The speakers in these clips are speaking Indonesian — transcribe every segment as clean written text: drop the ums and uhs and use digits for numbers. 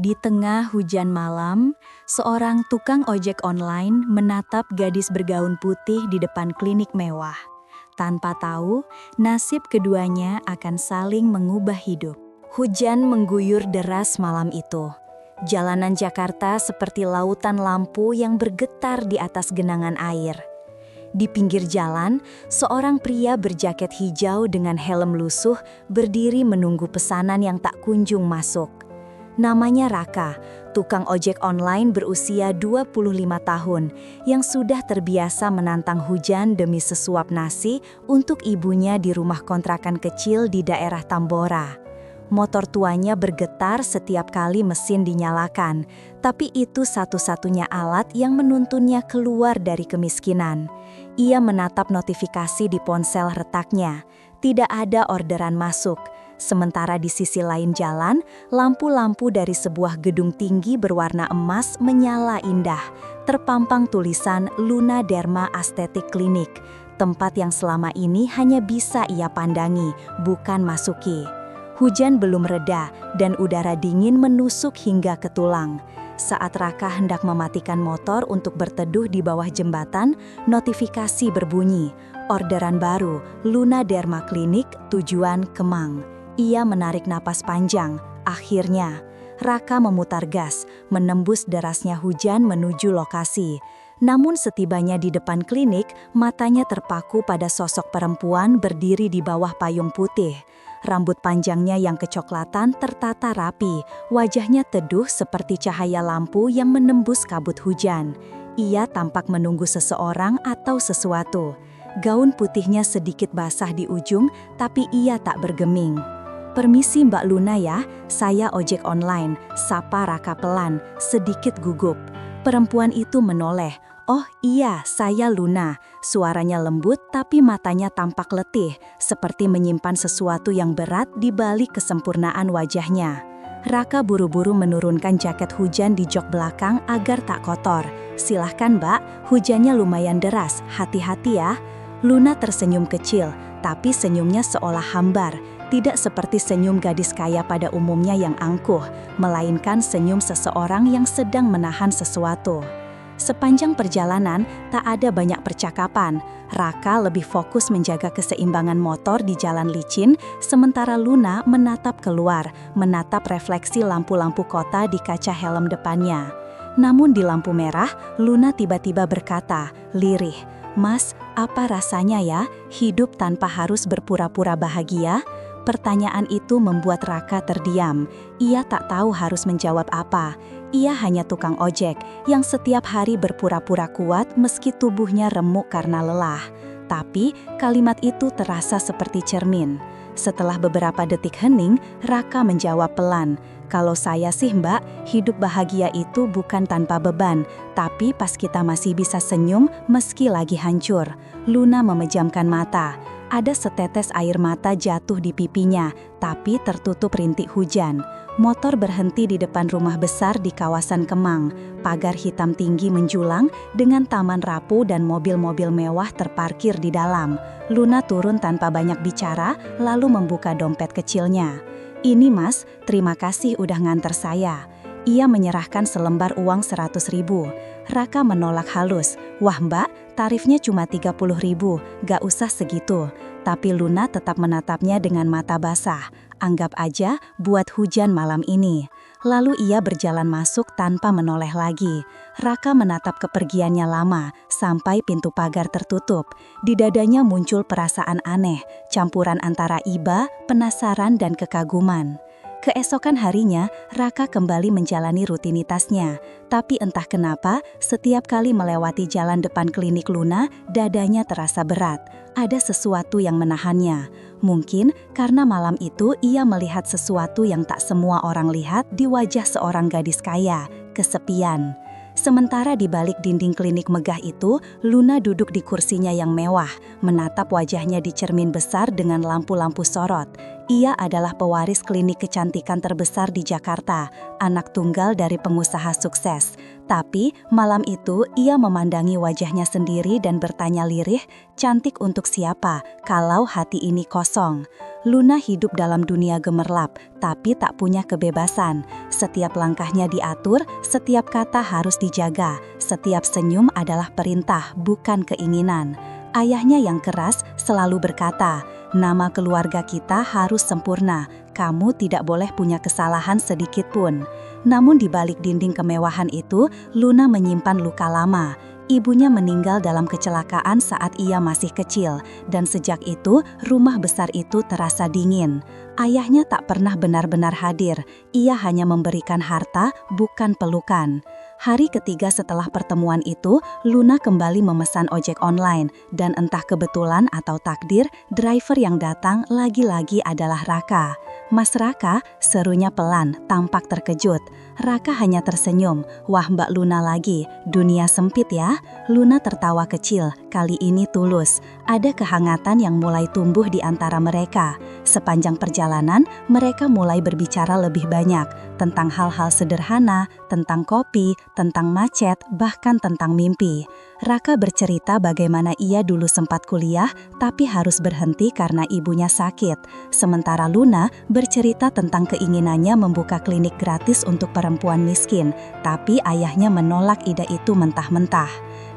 Di tengah hujan malam, seorang tukang ojek online menatap gadis bergaun putih di depan klinik mewah. Tanpa tahu, nasib keduanya akan saling mengubah hidup. Hujan mengguyur deras malam itu. Jalanan Jakarta seperti lautan lampu yang bergetar di atas genangan air. Di pinggir jalan, seorang pria berjaket hijau dengan helm lusuh berdiri menunggu pesanan yang tak kunjung masuk. Namanya Raka, tukang ojek online berusia 25 tahun yang sudah terbiasa menantang hujan demi sesuap nasi untuk ibunya di rumah kontrakan kecil di daerah Tambora. Motor tuanya bergetar setiap kali mesin dinyalakan, tapi itu satu-satunya alat yang menuntunnya keluar dari kemiskinan. Ia menatap notifikasi di ponsel retaknya. Tidak ada orderan masuk. Sementara di sisi lain jalan, lampu-lampu dari sebuah gedung tinggi berwarna emas menyala indah. Terpampang tulisan Luna Derma Aesthetic Clinic, tempat yang selama ini hanya bisa ia pandangi, bukan masuki. Hujan belum reda dan udara dingin menusuk hingga ke tulang. Saat Raka hendak mematikan motor untuk berteduh di bawah jembatan, notifikasi berbunyi. Orderan baru, Luna Derma Clinic, tujuan Kemang. Ia menarik napas panjang. Akhirnya, Raka memutar gas, menembus derasnya hujan menuju lokasi. Namun setibanya di depan klinik, matanya terpaku pada sosok perempuan berdiri di bawah payung putih. Rambut panjangnya yang kecoklatan tertata rapi, wajahnya teduh seperti cahaya lampu yang menembus kabut hujan. Ia tampak menunggu seseorang atau sesuatu. Gaun putihnya sedikit basah di ujung, tapi ia tak bergeming. "Permisi Mbak Luna ya, saya ojek online," sapa Raka pelan, sedikit gugup. Perempuan itu menoleh. "Oh iya, saya Luna." Suaranya lembut tapi matanya tampak letih, seperti menyimpan sesuatu yang berat di balik kesempurnaan wajahnya. Raka buru-buru menurunkan jaket hujan di jok belakang agar tak kotor. "Silahkan Mbak, hujannya lumayan deras, hati-hati ya." Luna tersenyum kecil, tapi senyumnya seolah hambar. Tidak seperti senyum gadis kaya pada umumnya yang angkuh, melainkan senyum seseorang yang sedang menahan sesuatu. Sepanjang perjalanan, tak ada banyak percakapan. Raka lebih fokus menjaga keseimbangan motor di jalan licin, sementara Luna menatap keluar, menatap refleksi lampu-lampu kota di kaca helm depannya. Namun di lampu merah, Luna tiba-tiba berkata, lirih, "Mas, apa rasanya ya, hidup tanpa harus berpura-pura bahagia?" Pertanyaan itu membuat Raka terdiam. Ia tak tahu harus menjawab apa. Ia hanya tukang ojek yang setiap hari berpura-pura kuat meski tubuhnya remuk karena lelah. Tapi kalimat itu terasa seperti cermin. Setelah beberapa detik hening, Raka menjawab pelan, "Kalau saya sih Mbak, hidup bahagia itu bukan tanpa beban, tapi pas kita masih bisa senyum meski lagi hancur." Luna memejamkan mata. Ada setetes air mata jatuh di pipinya, tapi tertutup rintik hujan. Motor berhenti di depan rumah besar di kawasan Kemang. Pagar hitam tinggi menjulang dengan taman rapuh dan mobil-mobil mewah terparkir di dalam. Luna turun tanpa banyak bicara, lalu membuka dompet kecilnya. "Ini Mas, terima kasih udah nganter saya." Ia menyerahkan selembar uang 100.000. Raka menolak halus. "Wah Mbak, tarifnya cuma 30.000, gak usah segitu." Tapi Luna tetap menatapnya dengan mata basah. Anggap aja buat hujan malam ini. Lalu ia berjalan masuk tanpa menoleh lagi. Raka menatap kepergiannya lama, sampai pintu pagar tertutup. Di dadanya muncul perasaan aneh, campuran antara iba, penasaran dan kekaguman. Keesokan harinya, Raka kembali menjalani rutinitasnya. Tapi entah kenapa, setiap kali melewati jalan depan klinik Luna, dadanya terasa berat. Ada sesuatu yang menahannya. Mungkin karena malam itu ia melihat sesuatu yang tak semua orang lihat di wajah seorang gadis kaya, kesepian. Sementara di balik dinding klinik megah itu, Luna duduk di kursinya yang mewah, menatap wajahnya di cermin besar dengan lampu-lampu sorot. Ia adalah pewaris klinik kecantikan terbesar di Jakarta, anak tunggal dari pengusaha sukses. Tapi malam itu ia memandangi wajahnya sendiri dan bertanya lirih, cantik untuk siapa kalau hati ini kosong? Luna hidup dalam dunia gemerlap, tapi tak punya kebebasan. Setiap langkahnya diatur, setiap kata harus dijaga, setiap senyum adalah perintah, bukan keinginan. Ayahnya yang keras selalu berkata, nama keluarga kita harus sempurna, kamu tidak boleh punya kesalahan sedikit pun. Namun di balik dinding kemewahan itu, Luna menyimpan luka lama. Ibunya meninggal dalam kecelakaan saat ia masih kecil, dan sejak itu rumah besar itu terasa dingin. Ayahnya tak pernah benar-benar hadir, ia hanya memberikan harta, bukan pelukan. Hari ketiga setelah pertemuan itu, Luna kembali memesan ojek online, dan entah kebetulan atau takdir, driver yang datang lagi-lagi adalah Raka. Mas Raka, serunya pelan, tampak terkejut. Raka hanya tersenyum, wah Mbak Luna lagi, dunia sempit ya. Luna tertawa kecil, kali ini tulus. Ada kehangatan yang mulai tumbuh di antara mereka. Sepanjang perjalanan, mereka mulai berbicara lebih banyak, tentang hal-hal sederhana, tentang kopi, tentang macet, bahkan tentang mimpi. Raka bercerita bagaimana ia dulu sempat kuliah, tapi harus berhenti karena ibunya sakit. Sementara Luna bercerita tentang keinginannya membuka klinik gratis untuk perempuan miskin, tapi ayahnya menolak ide itu mentah-mentah.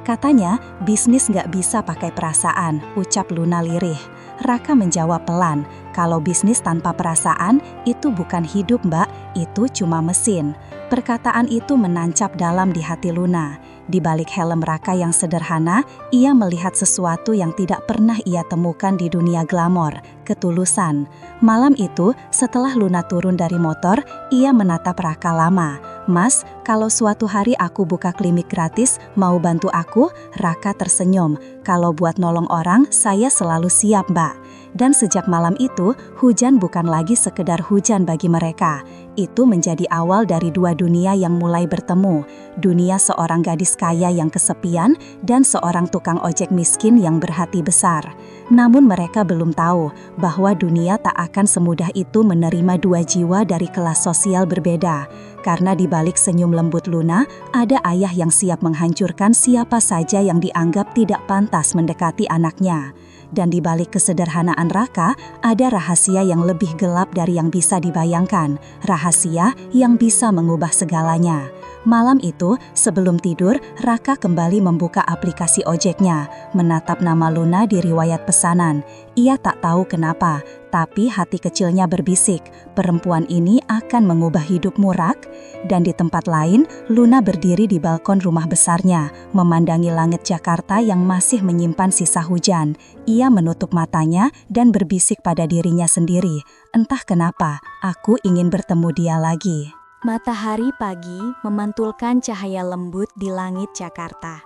Katanya, bisnis nggak bisa pakai perasaan, ucap Luna lirih. Raka menjawab pelan, kalau bisnis tanpa perasaan, itu bukan hidup Mbak, itu cuma mesin. Perkataan itu menancap dalam di hati Luna. Di balik helm Raka yang sederhana, ia melihat sesuatu yang tidak pernah ia temukan di dunia glamor, ketulusan. Malam itu, setelah Luna turun dari motor, ia menatap Raka lama. Mas, kalau suatu hari aku buka klinik gratis, mau bantu aku? Raka tersenyum. Kalau buat nolong orang, saya selalu siap, Mbak. Dan sejak malam itu, hujan bukan lagi sekedar hujan bagi mereka. Itu menjadi awal dari dua dunia yang mulai bertemu. Dunia seorang gadis kaya yang kesepian dan seorang tukang ojek miskin yang berhati besar. Namun mereka belum tahu bahwa dunia tak akan semudah itu menerima dua jiwa dari kelas sosial berbeda. Karena di balik senyum lembut Luna, ada ayah yang siap menghancurkan siapa saja yang dianggap tidak pantas mendekati anaknya. Dan di balik kesederhanaan Raka, ada rahasia yang lebih gelap dari yang bisa dibayangkan. Rahasia yang bisa mengubah segalanya. Malam itu, sebelum tidur, Raka kembali membuka aplikasi ojeknya, menatap nama Luna di riwayat pesanan. Ia tak tahu kenapa, tapi hati kecilnya berbisik, perempuan ini akan mengubah hidupmu, Rak. Dan di tempat lain, Luna berdiri di balkon rumah besarnya, memandangi langit Jakarta yang masih menyimpan sisa hujan. Ia menutup matanya dan berbisik pada dirinya sendiri, entah kenapa, aku ingin bertemu dia lagi. Matahari pagi memantulkan cahaya lembut di langit Jakarta.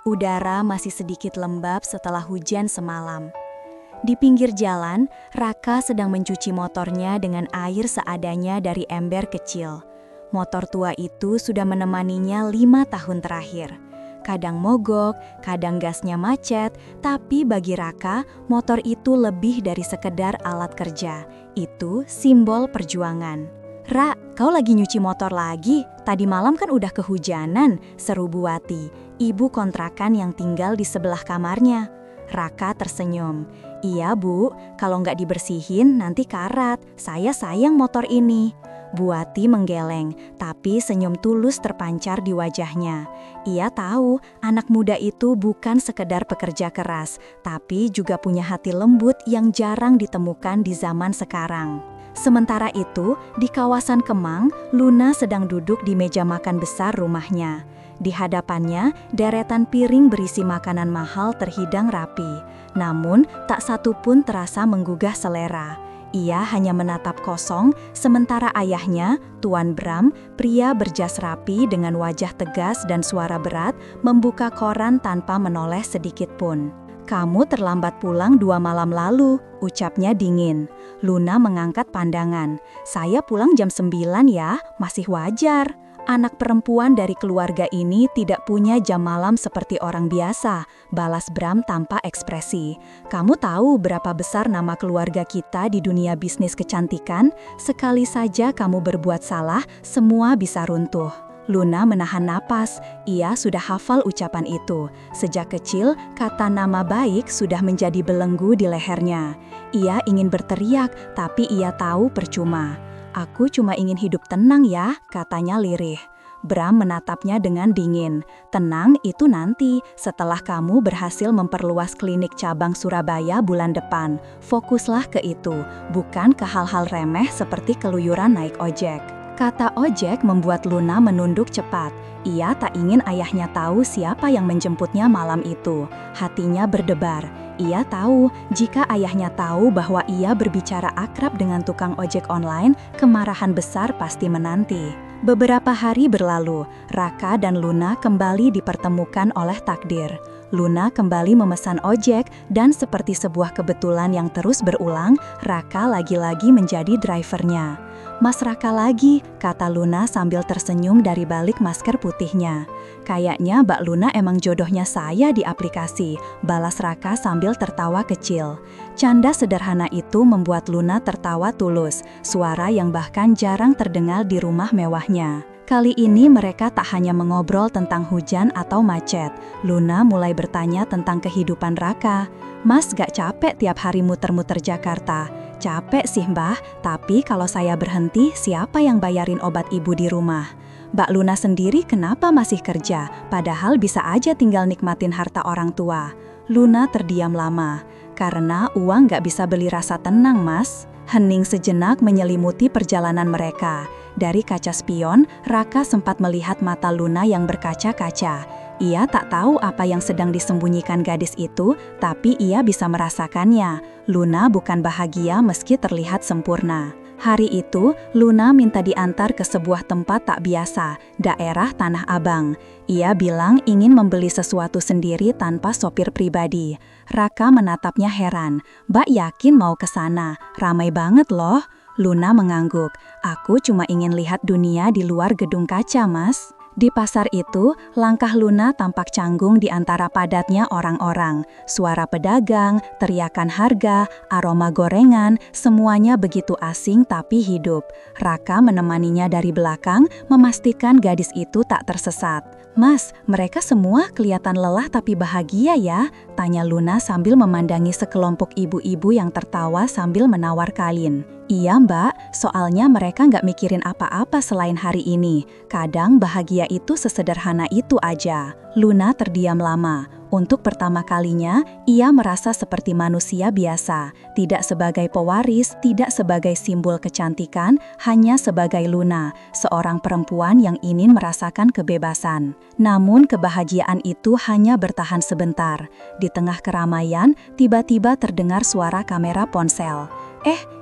Udara masih sedikit lembab setelah hujan semalam. Di pinggir jalan, Raka sedang mencuci motornya dengan air seadanya dari ember kecil. Motor tua itu sudah menemaninya 5 tahun terakhir. Kadang mogok, kadang gasnya macet, tapi bagi Raka, motor itu lebih dari sekedar alat kerja. Itu simbol perjuangan. Ra, kau lagi nyuci motor lagi? Tadi malam kan udah kehujanan, seru Buati, ibu kontrakan yang tinggal di sebelah kamarnya. Raka tersenyum. Iya Bu, kalau nggak dibersihin nanti karat, saya sayang motor ini. Buati menggeleng, tapi senyum tulus terpancar di wajahnya. Ia tahu anak muda itu bukan sekedar pekerja keras, tapi juga punya hati lembut yang jarang ditemukan di zaman sekarang. Sementara itu, di kawasan Kemang, Luna sedang duduk di meja makan besar rumahnya. Di hadapannya, deretan piring berisi makanan mahal terhidang rapi. Namun, tak satu pun terasa menggugah selera. Ia hanya menatap kosong, sementara ayahnya, Tuan Bram, pria berjas rapi dengan wajah tegas dan suara berat, membuka koran tanpa menoleh sedikit pun. Kamu terlambat pulang 2 malam lalu, ucapnya dingin. Luna mengangkat pandangan. Saya pulang jam 9 ya, masih wajar. Anak perempuan dari keluarga ini tidak punya jam malam seperti orang biasa, balas Bram tanpa ekspresi. Kamu tahu berapa besar nama keluarga kita di dunia bisnis kecantikan? Sekali saja kamu berbuat salah, semua bisa runtuh. Luna menahan napas. Ia sudah hafal ucapan itu. Sejak kecil, kata nama baik sudah menjadi belenggu di lehernya. Ia ingin berteriak, tapi ia tahu percuma. "Aku cuma ingin hidup tenang ya," katanya lirih. Bram menatapnya dengan dingin. "Tenang itu nanti, setelah kamu berhasil memperluas klinik cabang Surabaya bulan depan. Fokuslah ke itu, bukan ke hal-hal remeh seperti keluyuran naik ojek." Kata ojek membuat Luna menunduk cepat. Ia tak ingin ayahnya tahu siapa yang menjemputnya malam itu. Hatinya berdebar. Ia tahu, jika ayahnya tahu bahwa ia berbicara akrab dengan tukang ojek online, kemarahan besar pasti menanti. Beberapa hari berlalu, Raka dan Luna kembali dipertemukan oleh takdir. Luna kembali memesan ojek dan seperti sebuah kebetulan yang terus berulang, Raka lagi-lagi menjadi drivernya. "Mas Raka lagi," kata Luna sambil tersenyum dari balik masker putihnya. "Kayaknya Mbak Luna emang jodohnya saya di aplikasi," balas Raka sambil tertawa kecil. Canda sederhana itu membuat Luna tertawa tulus, suara yang bahkan jarang terdengar di rumah mewahnya. Kali ini mereka tak hanya mengobrol tentang hujan atau macet. Luna mulai bertanya tentang kehidupan Raka. "Mas gak capek tiap hari muter-muter Jakarta?" "Capek sih Mbah, tapi kalau saya berhenti siapa yang bayarin obat ibu di rumah?" "Mbak Luna sendiri kenapa masih kerja, padahal bisa aja tinggal nikmatin harta orang tua?" Luna terdiam lama. "Karena uang gak bisa beli rasa tenang, Mas." Hening sejenak menyelimuti perjalanan mereka. Dari kaca spion, Raka sempat melihat mata Luna yang berkaca-kaca. Ia tak tahu apa yang sedang disembunyikan gadis itu, tapi ia bisa merasakannya. Luna bukan bahagia meski terlihat sempurna. Hari itu, Luna minta diantar ke sebuah tempat tak biasa, daerah Tanah Abang. Ia bilang ingin membeli sesuatu sendiri tanpa sopir pribadi. Raka menatapnya heran. "Mbak yakin mau ke sana? Ramai banget loh." Luna mengangguk. "Aku cuma ingin lihat dunia di luar gedung kaca, Mas." Di pasar itu, langkah Luna tampak canggung di antara padatnya orang-orang. Suara pedagang, teriakan harga, aroma gorengan, semuanya begitu asing tapi hidup. Raka menemaninya dari belakang, memastikan gadis itu tak tersesat. "Mas, mereka semua kelihatan lelah tapi bahagia ya?" tanya Luna sambil memandangi sekelompok ibu-ibu yang tertawa sambil menawar kain. "Iya Mbak, soalnya mereka nggak mikirin apa-apa selain hari ini. Kadang bahagia itu sesederhana itu aja." Luna terdiam lama. Untuk pertama kalinya, ia merasa seperti manusia biasa. Tidak sebagai pewaris, tidak sebagai simbol kecantikan, hanya sebagai Luna, seorang perempuan yang ingin merasakan kebebasan. Namun kebahagiaan itu hanya bertahan sebentar. Di tengah keramaian, tiba-tiba terdengar suara kamera ponsel.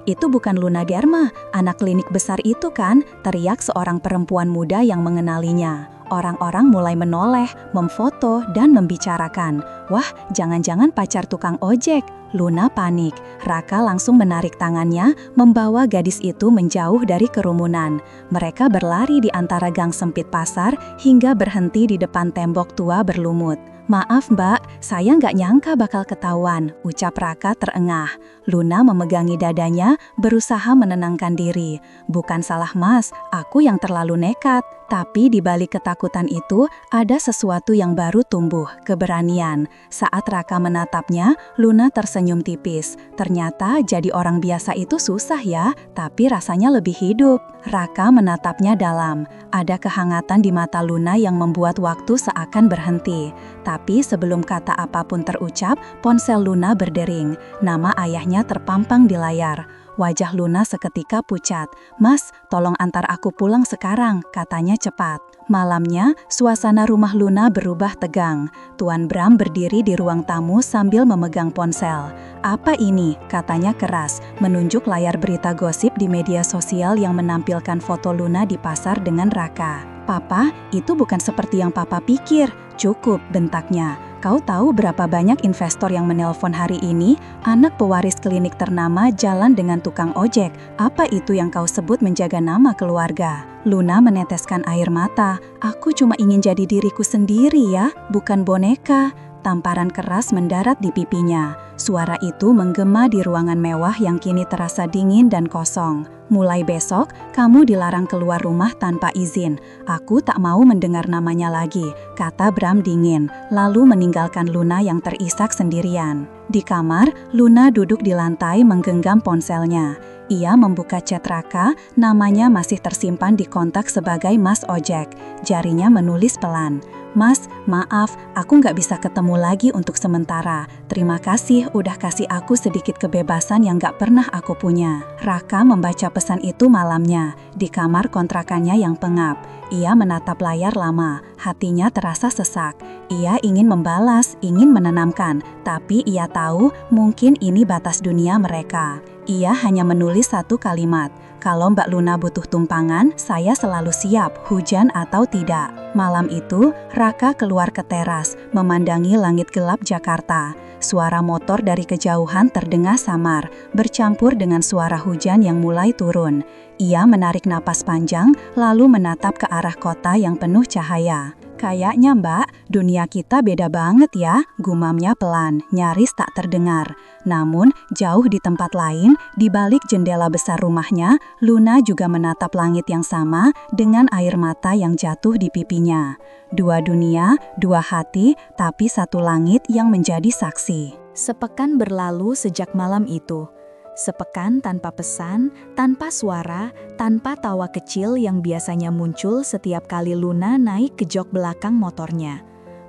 Itu bukan Luna Germa, anak klinik besar itu kan?" teriak seorang perempuan muda yang mengenalinya. Orang-orang mulai menoleh, memfoto, dan membicarakan. "Wah, jangan-jangan pacar tukang ojek." Luna panik. Raka langsung menarik tangannya, membawa gadis itu menjauh dari kerumunan. Mereka berlari di antara gang sempit pasar hingga berhenti di depan tembok tua berlumut. "Maaf Mbak, saya nggak nyangka bakal ketahuan," ucap Raka terengah. Luna memegangi dadanya, berusaha menenangkan diri. "Bukan salah Mas, aku yang terlalu nekat." Tapi di balik ketakutan itu, ada sesuatu yang baru tumbuh, keberanian. Saat Raka menatapnya, Luna tersenyum tipis. Ternyata jadi orang biasa itu susah ya, tapi rasanya lebih hidup. Raka menatapnya dalam. Ada kehangatan di mata Luna yang membuat waktu seakan berhenti. Tapi sebelum kata apapun terucap, ponsel Luna berdering. Nama ayahnya terpampang di layar. Wajah Luna seketika pucat. "Mas, tolong antar aku pulang sekarang," katanya cepat. Malamnya, suasana rumah Luna berubah tegang. Tuan Bram berdiri di ruang tamu sambil memegang ponsel. "Apa ini?" katanya keras, menunjuk layar berita gosip di media sosial yang menampilkan foto Luna di pasar dengan Raka. "Papa, itu bukan seperti yang Papa pikir." "Cukup," bentaknya. "Kau tahu berapa banyak investor yang menelpon hari ini? Anak pewaris klinik ternama jalan dengan tukang ojek. Apa itu yang kau sebut menjaga nama keluarga?" Luna meneteskan air mata. "Aku cuma ingin jadi diriku sendiri ya, bukan boneka." Tamparan keras mendarat di pipinya. Suara itu menggema di ruangan mewah yang kini terasa dingin dan kosong. Mulai besok, kamu dilarang keluar rumah tanpa izin. Aku tak mau mendengar namanya lagi, kata Bram dingin, lalu meninggalkan Luna yang terisak sendirian. Di kamar, Luna duduk di lantai menggenggam ponselnya. Ia membuka chat Raka, namanya masih tersimpan di kontak sebagai Mas Ojek. Jarinya menulis pelan. Mas, maaf, aku nggak bisa ketemu lagi untuk sementara. Terima kasih udah kasih aku sedikit kebebasan yang nggak pernah aku punya. Raka membaca pesan itu malamnya, di kamar kontrakannya yang pengap. Ia menatap layar lama, hatinya terasa sesak. Ia ingin membalas, ingin menenangkan, tapi ia tahu mungkin ini batas dunia mereka. Ia hanya menulis satu kalimat, kalau Mbak Luna butuh tumpangan, saya selalu siap, hujan atau tidak. Malam itu, Raka keluar ke teras, memandangi langit gelap Jakarta. Suara motor dari kejauhan terdengar samar, bercampur dengan suara hujan yang mulai turun. Ia menarik napas panjang, lalu menatap ke arah kota yang penuh cahaya. Kayaknya Mbak, dunia kita beda banget ya, gumamnya pelan, nyaris tak terdengar. Namun, jauh di tempat lain, di balik jendela besar rumahnya, Luna juga menatap langit yang sama dengan air mata yang jatuh di pipinya. Dua dunia, dua hati, tapi satu langit yang menjadi saksi. Sepekan berlalu sejak malam itu. Sepekan tanpa pesan, tanpa suara, tanpa tawa kecil yang biasanya muncul setiap kali Luna naik ke jok belakang motornya.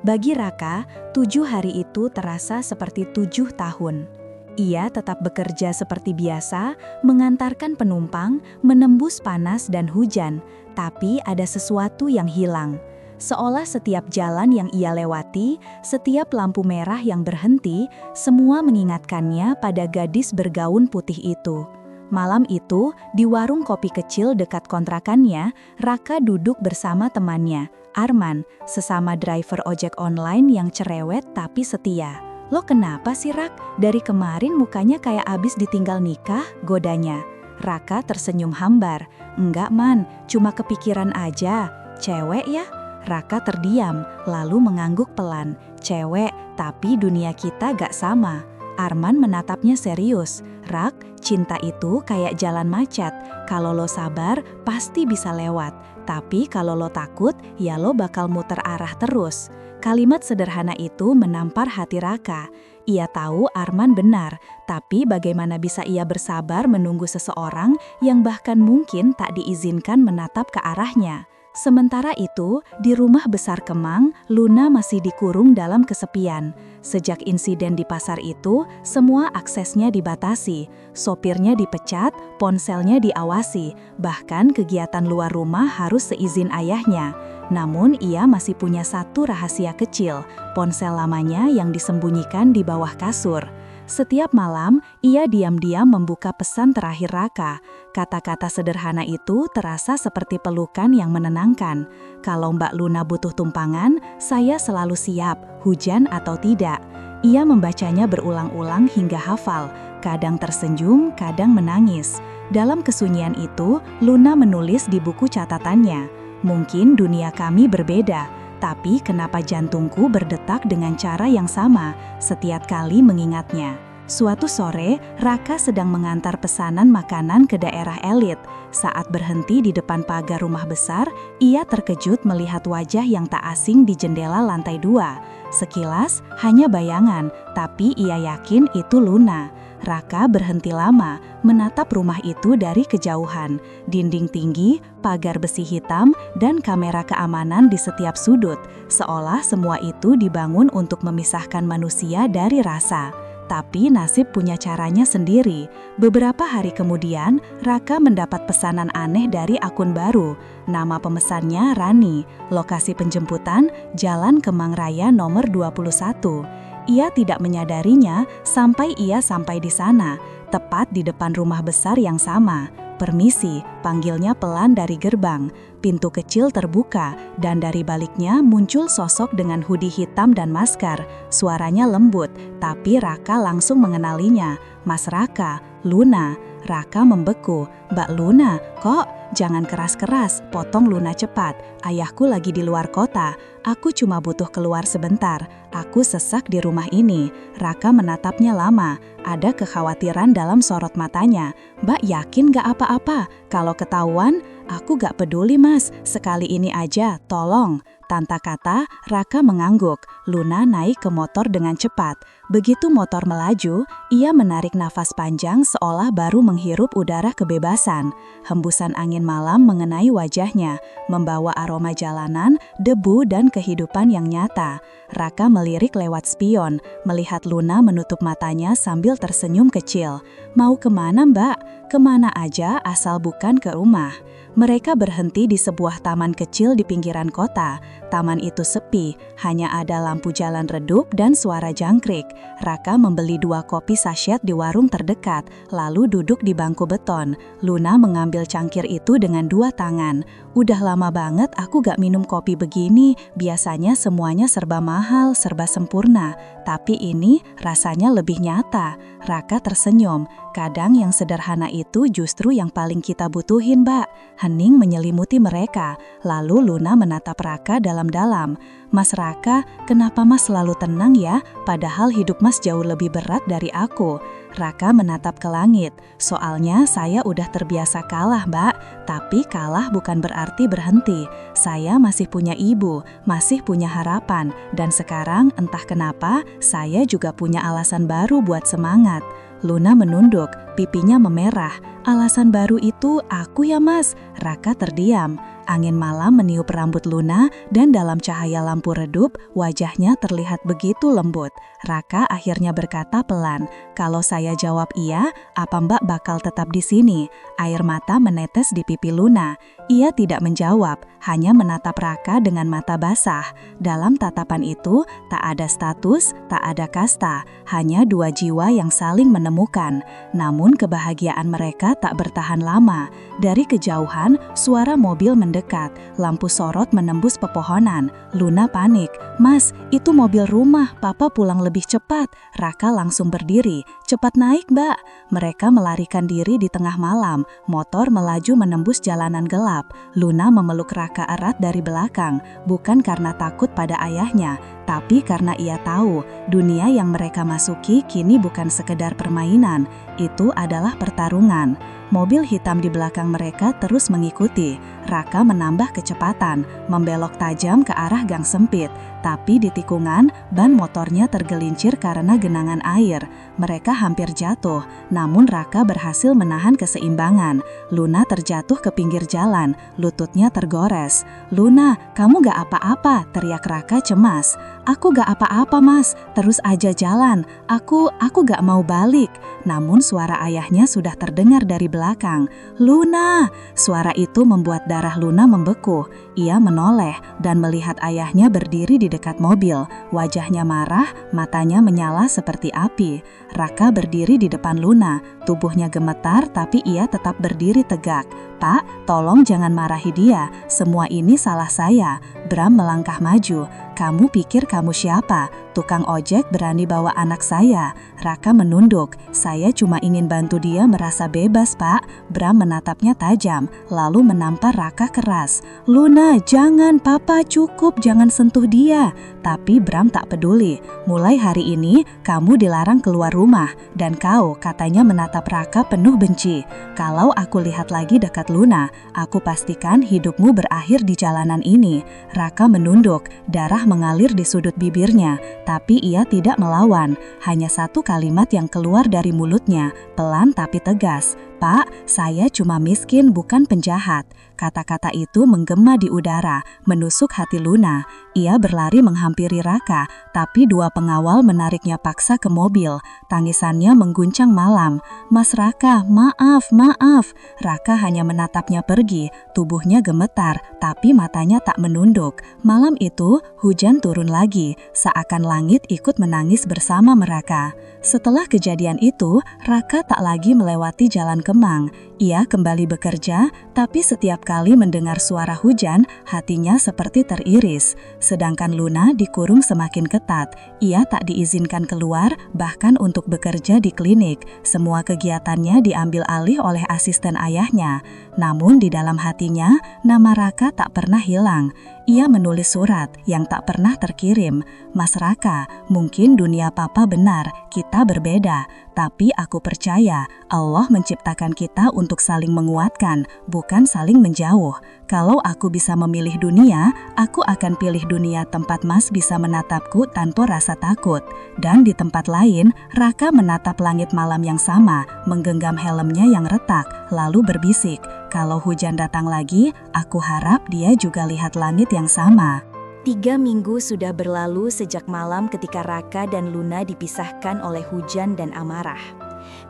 Bagi Raka, 7 hari itu terasa seperti 7 tahun. Ia tetap bekerja seperti biasa, mengantarkan penumpang, menembus panas dan hujan, tapi ada sesuatu yang hilang. Seolah setiap jalan yang ia lewati, setiap lampu merah yang berhenti, semua mengingatkannya pada gadis bergaun putih itu. Malam itu, di warung kopi kecil dekat kontrakannya, Raka duduk bersama temannya, Arman, sesama driver ojek online yang cerewet tapi setia. "Lo kenapa sih, Rak? Dari kemarin mukanya kayak abis ditinggal nikah," godanya. Raka tersenyum hambar. "Enggak, Man, cuma kepikiran aja. Cewek ya?" Raka terdiam, lalu mengangguk pelan. "Cewek, tapi dunia kita gak sama." Arman menatapnya serius. "Rak, cinta itu kayak jalan macet. Kalau lo sabar, pasti bisa lewat. Tapi kalau lo takut, ya lo bakal muter arah terus." Kalimat sederhana itu menampar hati Raka. Ia tahu Arman benar, tapi bagaimana bisa ia bersabar menunggu seseorang yang bahkan mungkin tak diizinkan menatap ke arahnya. Sementara itu, di rumah besar Kemang, Luna masih dikurung dalam kesepian. Sejak insiden di pasar itu, semua aksesnya dibatasi. Sopirnya dipecat, ponselnya diawasi, bahkan kegiatan luar rumah harus seizin ayahnya. Namun ia masih punya satu rahasia kecil, ponsel lamanya yang disembunyikan di bawah kasur. Setiap malam, ia diam-diam membuka pesan terakhir Raka. Kata-kata sederhana itu terasa seperti pelukan yang menenangkan. "Kalau Mbak Luna butuh tumpangan, saya selalu siap, hujan atau tidak." Ia membacanya berulang-ulang hingga hafal, kadang tersenyum, kadang menangis. Dalam kesunyian itu, Luna menulis di buku catatannya, "Mungkin dunia kami berbeda, tapi kenapa jantungku berdetak dengan cara yang sama setiap kali mengingatnya." Suatu sore, Raka sedang mengantar pesanan makanan ke daerah elit. Saat berhenti di depan pagar rumah besar, ia terkejut melihat wajah yang tak asing di jendela lantai 2. Sekilas, hanya bayangan, tapi ia yakin itu Luna. Raka berhenti lama, menatap rumah itu dari kejauhan. Dinding tinggi, pagar besi hitam, dan kamera keamanan di setiap sudut. Seolah semua itu dibangun untuk memisahkan manusia dari rasa. Tapi nasib punya caranya sendiri. Beberapa hari kemudian, Raka mendapat pesanan aneh dari akun baru. Nama pemesannya Rani, lokasi penjemputan Jalan Kemang Raya nomor 21. Ia tidak menyadarinya sampai ia sampai di sana, tepat di depan rumah besar yang sama. "Permisi," panggilnya pelan dari gerbang. Pintu kecil terbuka, dan dari baliknya muncul sosok dengan hoodie hitam dan masker. Suaranya lembut, tapi Raka langsung mengenalinya. "Mas Raka, Luna." Raka membeku. "Mbak Luna, kok?" jangan keras-keras, potong Luna cepat. Ayahku lagi di luar kota, aku cuma butuh keluar sebentar. Aku sesak di rumah ini. Raka menatapnya lama, ada kekhawatiran dalam sorot matanya. Mbak yakin gak apa-apa? Kalau ketahuan, aku gak peduli mas, sekali ini aja, tolong. Tanpa kata, Raka mengangguk. Luna naik ke motor dengan cepat. Begitu motor melaju, ia menarik nafas panjang seolah baru menghirup udara kebebasan. Hembusan angin malam mengenai wajahnya, membawa aroma jalanan, debu dan kehidupan yang nyata. Raka melirik lewat spion, melihat Luna menutup matanya sambil tersenyum kecil. Mau kemana mbak? Kemana aja asal bukan ke rumah. Mereka berhenti di sebuah taman kecil di pinggiran kota. Taman itu sepi, hanya ada lampu jalan redup dan suara jangkrik. Raka membeli 2 kopi sachet di warung terdekat, lalu duduk di bangku beton. Luna mengambil cangkir itu dengan 2 tangan. Udah lama banget aku gak minum kopi begini, biasanya semuanya serba mahal, serba sempurna. Tapi ini rasanya lebih nyata. Raka tersenyum, kadang yang sederhana itu justru yang paling kita butuhin mbak. Hening menyelimuti mereka, lalu Luna menatap Raka dalam-dalam. Mas Raka, kenapa mas selalu tenang ya? Padahal hidup mas jauh lebih berat dari aku. Raka menatap ke langit. Soalnya saya udah terbiasa kalah mbak, tapi kalah bukan berarti berhenti. Saya masih punya ibu, masih punya harapan, dan sekarang entah kenapa saya juga punya alasan baru buat semangat. Luna menunduk, pipinya memerah. Alasan baru itu aku ya mas. Raka terdiam. Angin malam meniup rambut Luna dan dalam cahaya lampu redup, wajahnya terlihat begitu lembut. Raka akhirnya berkata pelan, kalau saya jawab iya, apa mbak bakal tetap di sini? Air mata menetes di pipi Luna. Ia tidak menjawab, hanya menatap Raka dengan mata basah. Dalam tatapan itu, tak ada status, tak ada kasta, hanya 2 jiwa yang saling menemukan. Namun kebahagiaan mereka tak bertahan lama. Dari kejauhan, suara mobil mendekat, lampu sorot menembus pepohonan. Luna panik, mas, itu mobil rumah, papa pulang lebih cepat. Raka langsung berdiri, cepat naik mbak. Mereka melarikan diri di tengah malam, motor melaju menembus jalanan gelap. Luna memeluk Raka erat dari belakang, bukan karena takut pada ayahnya, tapi karena ia tahu dunia yang mereka masuki kini bukan sekedar permainan, itu adalah pertarungan. Mobil hitam di belakang mereka terus mengikuti. Raka menambah kecepatan, membelok tajam ke arah gang sempit. Tapi di tikungan, ban motornya tergelincir karena genangan air. Mereka hampir jatuh, namun Raka berhasil menahan keseimbangan. Luna terjatuh ke pinggir jalan, lututnya tergores. Luna, kamu gak apa-apa, teriak Raka cemas. Aku gak apa-apa mas, terus aja jalan. Aku gak mau balik. Namun suara ayahnya sudah terdengar dari belakang. Luna! Suara itu membuat darah Luna membeku. Ia menoleh dan melihat ayahnya berdiri di dekat mobil. Wajahnya marah, matanya menyala seperti api. Raka berdiri di depan Luna. Tubuhnya gemetar tapi ia tetap berdiri tegak. Pak, tolong jangan marahi dia. Semua ini salah saya. Bram melangkah maju. Kamu pikir kamu siapa? Tukang ojek berani bawa anak saya. Raka menunduk. Saya cuma ingin bantu dia merasa bebas, Pak. Bram menatapnya tajam, lalu menampar Raka keras. Luna, jangan, Papa, cukup, jangan sentuh dia. Tapi Bram tak peduli. Mulai hari ini, kamu dilarang keluar rumah. Dan kau katanya menatap Raka penuh benci. Kalau aku lihat lagi dekat Luna, aku pastikan hidupmu berakhir di jalanan ini. Raka menunduk, darah mengalir di sudut bibirnya. Tapi ia tidak melawan. Hanya satu kalimat yang keluar dari mulutnya, pelan tapi tegas. Pak, saya cuma miskin bukan penjahat. Kata-kata itu menggema di udara, menusuk hati Luna. Ia berlari menghampiri Raka, tapi 2 pengawal menariknya paksa ke mobil. Tangisannya mengguncang malam. Mas Raka, maaf, maaf. Raka hanya menatapnya pergi, tubuhnya gemetar, tapi matanya tak menunduk. Malam itu, hujan turun lagi, seakan langit ikut menangis bersama mereka. Setelah kejadian itu, Raka tak lagi melewati jalan ke berkemang. Ia kembali bekerja, tapi setiap kali mendengar suara hujan, hatinya seperti teriris. Sedangkan Luna dikurung semakin ketat. Ia tak diizinkan keluar, bahkan untuk bekerja di klinik. Semua kegiatannya diambil alih oleh asisten ayahnya. Namun di dalam hatinya, nama Raka tak pernah hilang. Ia menulis surat yang tak pernah terkirim. Mas Raka, mungkin dunia papa benar, kita berbeda. Tapi aku percaya Allah menciptakan kita untuk saling menguatkan, bukan saling menjauh. Kalau aku bisa memilih dunia, aku akan pilih dunia tempat Mas bisa menatapku tanpa rasa takut. Dan di tempat lain, Raka menatap langit malam yang sama, menggenggam helmnya yang retak, lalu berbisik, kalau hujan datang lagi, aku harap dia juga lihat langit yang sama. 3 minggu sudah berlalu sejak malam ketika Raka dan Luna dipisahkan oleh hujan dan amarah.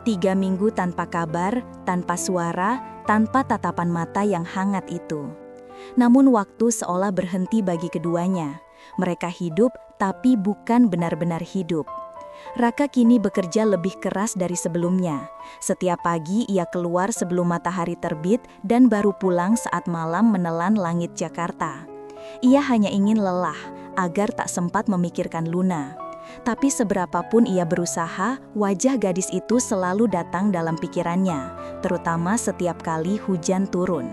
3 minggu tanpa kabar, tanpa suara, tanpa tatapan mata yang hangat itu. Namun waktu seolah berhenti bagi keduanya. Mereka hidup, tapi bukan benar-benar hidup. Raka kini bekerja lebih keras dari sebelumnya. Setiap pagi ia keluar sebelum matahari terbit dan baru pulang saat malam menelan langit Jakarta. Ia hanya ingin lelah agar tak sempat memikirkan Luna. Tapi seberapapun ia berusaha, wajah gadis itu selalu datang dalam pikirannya, terutama setiap kali hujan turun.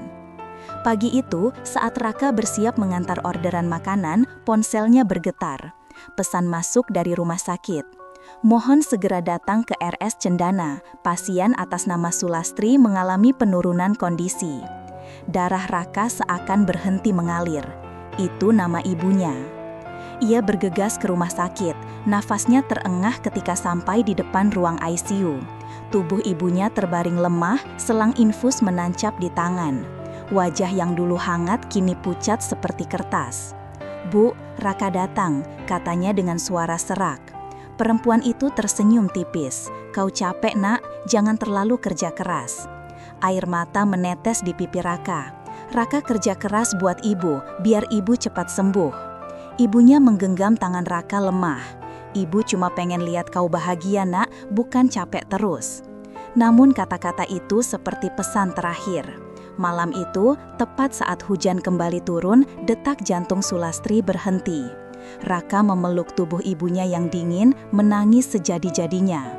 Pagi itu, saat Raka bersiap mengantar orderan makanan, ponselnya bergetar. Pesan masuk dari rumah sakit. Mohon segera datang ke RS Cendana, pasien atas nama Sulastri mengalami penurunan kondisi. Darah Raka seakan berhenti mengalir. Itu nama ibunya. Ia bergegas ke rumah sakit, nafasnya terengah ketika sampai di depan ruang ICU. Tubuh ibunya terbaring lemah, selang infus menancap di tangan. Wajah yang dulu hangat kini pucat seperti kertas. "Bu, Raka datang," katanya dengan suara serak. Perempuan itu tersenyum tipis. "Kau capek, Nak, jangan terlalu kerja keras." Air mata menetes di pipi Raka. Raka kerja keras buat ibu, biar ibu cepat sembuh. Ibunya menggenggam tangan Raka lemah. "Ibu cuma pengen lihat kau bahagia, Nak, bukan capek terus." Namun kata-kata itu seperti pesan terakhir. Malam itu, tepat saat hujan kembali turun, detak jantung Sulastri berhenti. Raka memeluk tubuh ibunya yang dingin, menangis sejadi-jadinya.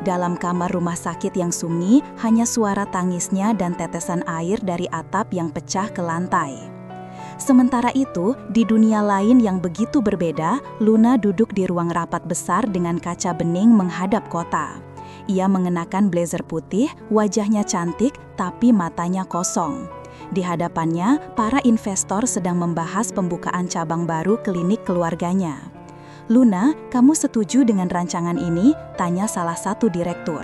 Dalam kamar rumah sakit yang sunyi, hanya suara tangisnya dan tetesan air dari atap yang pecah ke lantai. Sementara itu, di dunia lain yang begitu berbeda, Luna duduk di ruang rapat besar dengan kaca bening menghadap kota. Ia mengenakan blazer putih, wajahnya cantik, tapi matanya kosong. Di hadapannya, para investor sedang membahas pembukaan cabang baru klinik keluarganya. "Luna, kamu setuju dengan rancangan ini?" tanya salah satu direktur.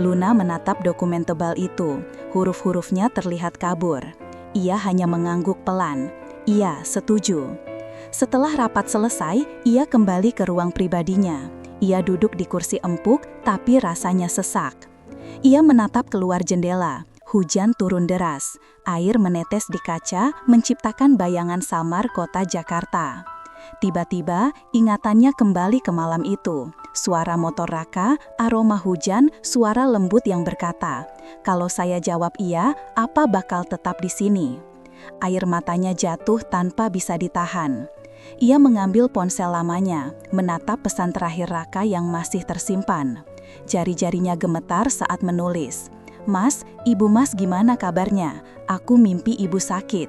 Luna menatap dokumen tebal itu. Huruf-hurufnya terlihat kabur. Ia hanya mengangguk pelan. "Iya, setuju." Setelah rapat selesai, ia kembali ke ruang pribadinya. Ia duduk di kursi empuk, tapi rasanya sesak. Ia menatap keluar jendela. Hujan turun deras. Air menetes di kaca, menciptakan bayangan samar kota Jakarta. Tiba-tiba, ingatannya kembali ke malam itu. Suara motor Raka, aroma hujan, suara lembut yang berkata, "Kalau saya jawab iya, apa bakal tetap di sini?" Air matanya jatuh tanpa bisa ditahan. Ia mengambil ponsel lamanya, menatap pesan terakhir Raka yang masih tersimpan. Jari-jarinya gemetar saat menulis, "Mas, ibu Mas gimana kabarnya? Aku mimpi ibu sakit."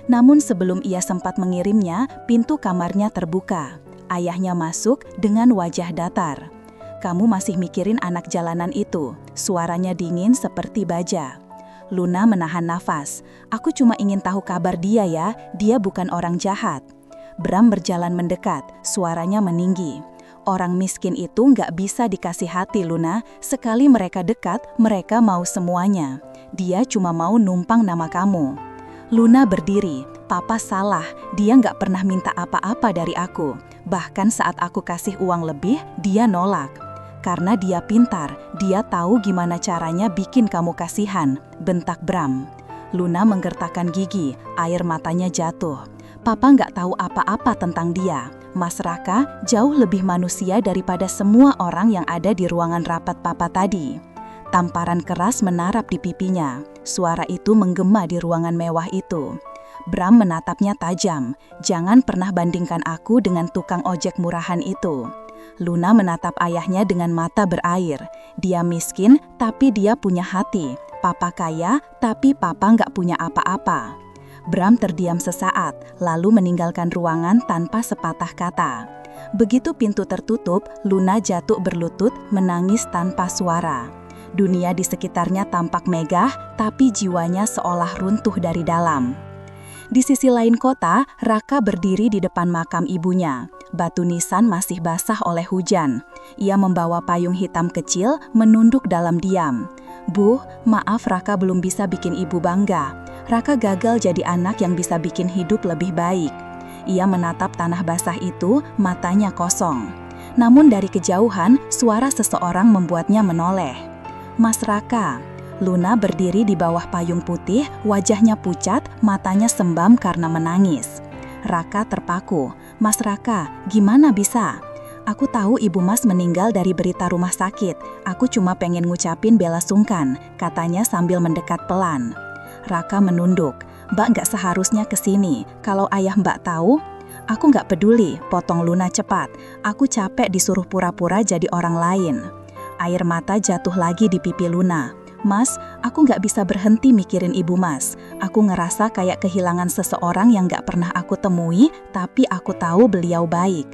Namun sebelum ia sempat mengirimnya, pintu kamarnya terbuka. Ayahnya masuk dengan wajah datar. "Kamu masih mikirin anak jalanan itu?" Suaranya dingin seperti baja. Luna menahan nafas. "Aku cuma ingin tahu kabar dia ya, dia bukan orang jahat." Bram berjalan mendekat, suaranya meninggi. "Orang miskin itu nggak bisa dikasih hati, Luna. Sekali mereka dekat, mereka mau semuanya. Dia cuma mau numpang nama kamu." Luna berdiri. "Papa salah, dia nggak pernah minta apa-apa dari aku. Bahkan saat aku kasih uang lebih, dia nolak. Karena dia pintar, dia tahu gimana caranya bikin kamu kasihan," bentak Bram. Luna menggertakkan gigi, air matanya jatuh. "Papa nggak tahu apa-apa tentang dia. Mas Raka jauh lebih manusia daripada semua orang yang ada di ruangan rapat papa tadi." Tamparan keras menarap di pipinya. Suara itu menggema di ruangan mewah itu. Bram menatapnya tajam. Jangan pernah bandingkan aku dengan tukang ojek murahan itu. Luna menatap ayahnya dengan mata berair. Dia miskin, tapi dia punya hati. Papa kaya, tapi papa nggak punya apa-apa. Bram terdiam sesaat, lalu meninggalkan ruangan tanpa sepatah kata. Begitu pintu tertutup, Luna jatuh berlutut, menangis tanpa suara. Dunia di sekitarnya tampak megah, tapi jiwanya seolah runtuh dari dalam. Di sisi lain kota, Raka berdiri di depan makam ibunya. Batu nisan masih basah oleh hujan. Ia membawa payung hitam kecil, menunduk dalam diam. "Bu, maaf Raka belum bisa bikin ibu bangga. Raka gagal jadi anak yang bisa bikin hidup lebih baik." Ia menatap tanah basah itu, matanya kosong. Namun dari kejauhan, suara seseorang membuatnya menoleh. "Mas Raka." Luna berdiri di bawah payung putih, wajahnya pucat, matanya sembam karena menangis. Raka terpaku. "Mas Raka, gimana bisa?" "Aku tahu ibu Mas meninggal dari berita rumah sakit. Aku cuma pengen ngucapin bela sungkan," katanya sambil mendekat pelan. Raka menunduk. "Mbak nggak seharusnya kesini. Kalau ayah Mbak tahu..." "Aku nggak peduli," potong Luna cepat. "Aku capek disuruh pura-pura jadi orang lain." Air mata jatuh lagi di pipi Luna. "Mas, aku nggak bisa berhenti mikirin ibu Mas. Aku ngerasa kayak kehilangan seseorang yang nggak pernah aku temui, tapi aku tahu beliau baik."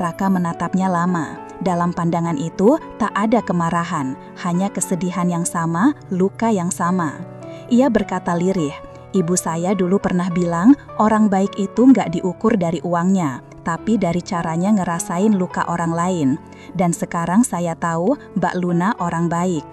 Raka menatapnya lama. Dalam pandangan itu, tak ada kemarahan, hanya kesedihan yang sama, luka yang sama. Ia berkata lirih, "Ibu saya dulu pernah bilang, orang baik itu nggak diukur dari uangnya, tapi dari caranya ngerasain luka orang lain. Dan sekarang saya tahu Mbak Luna orang baik."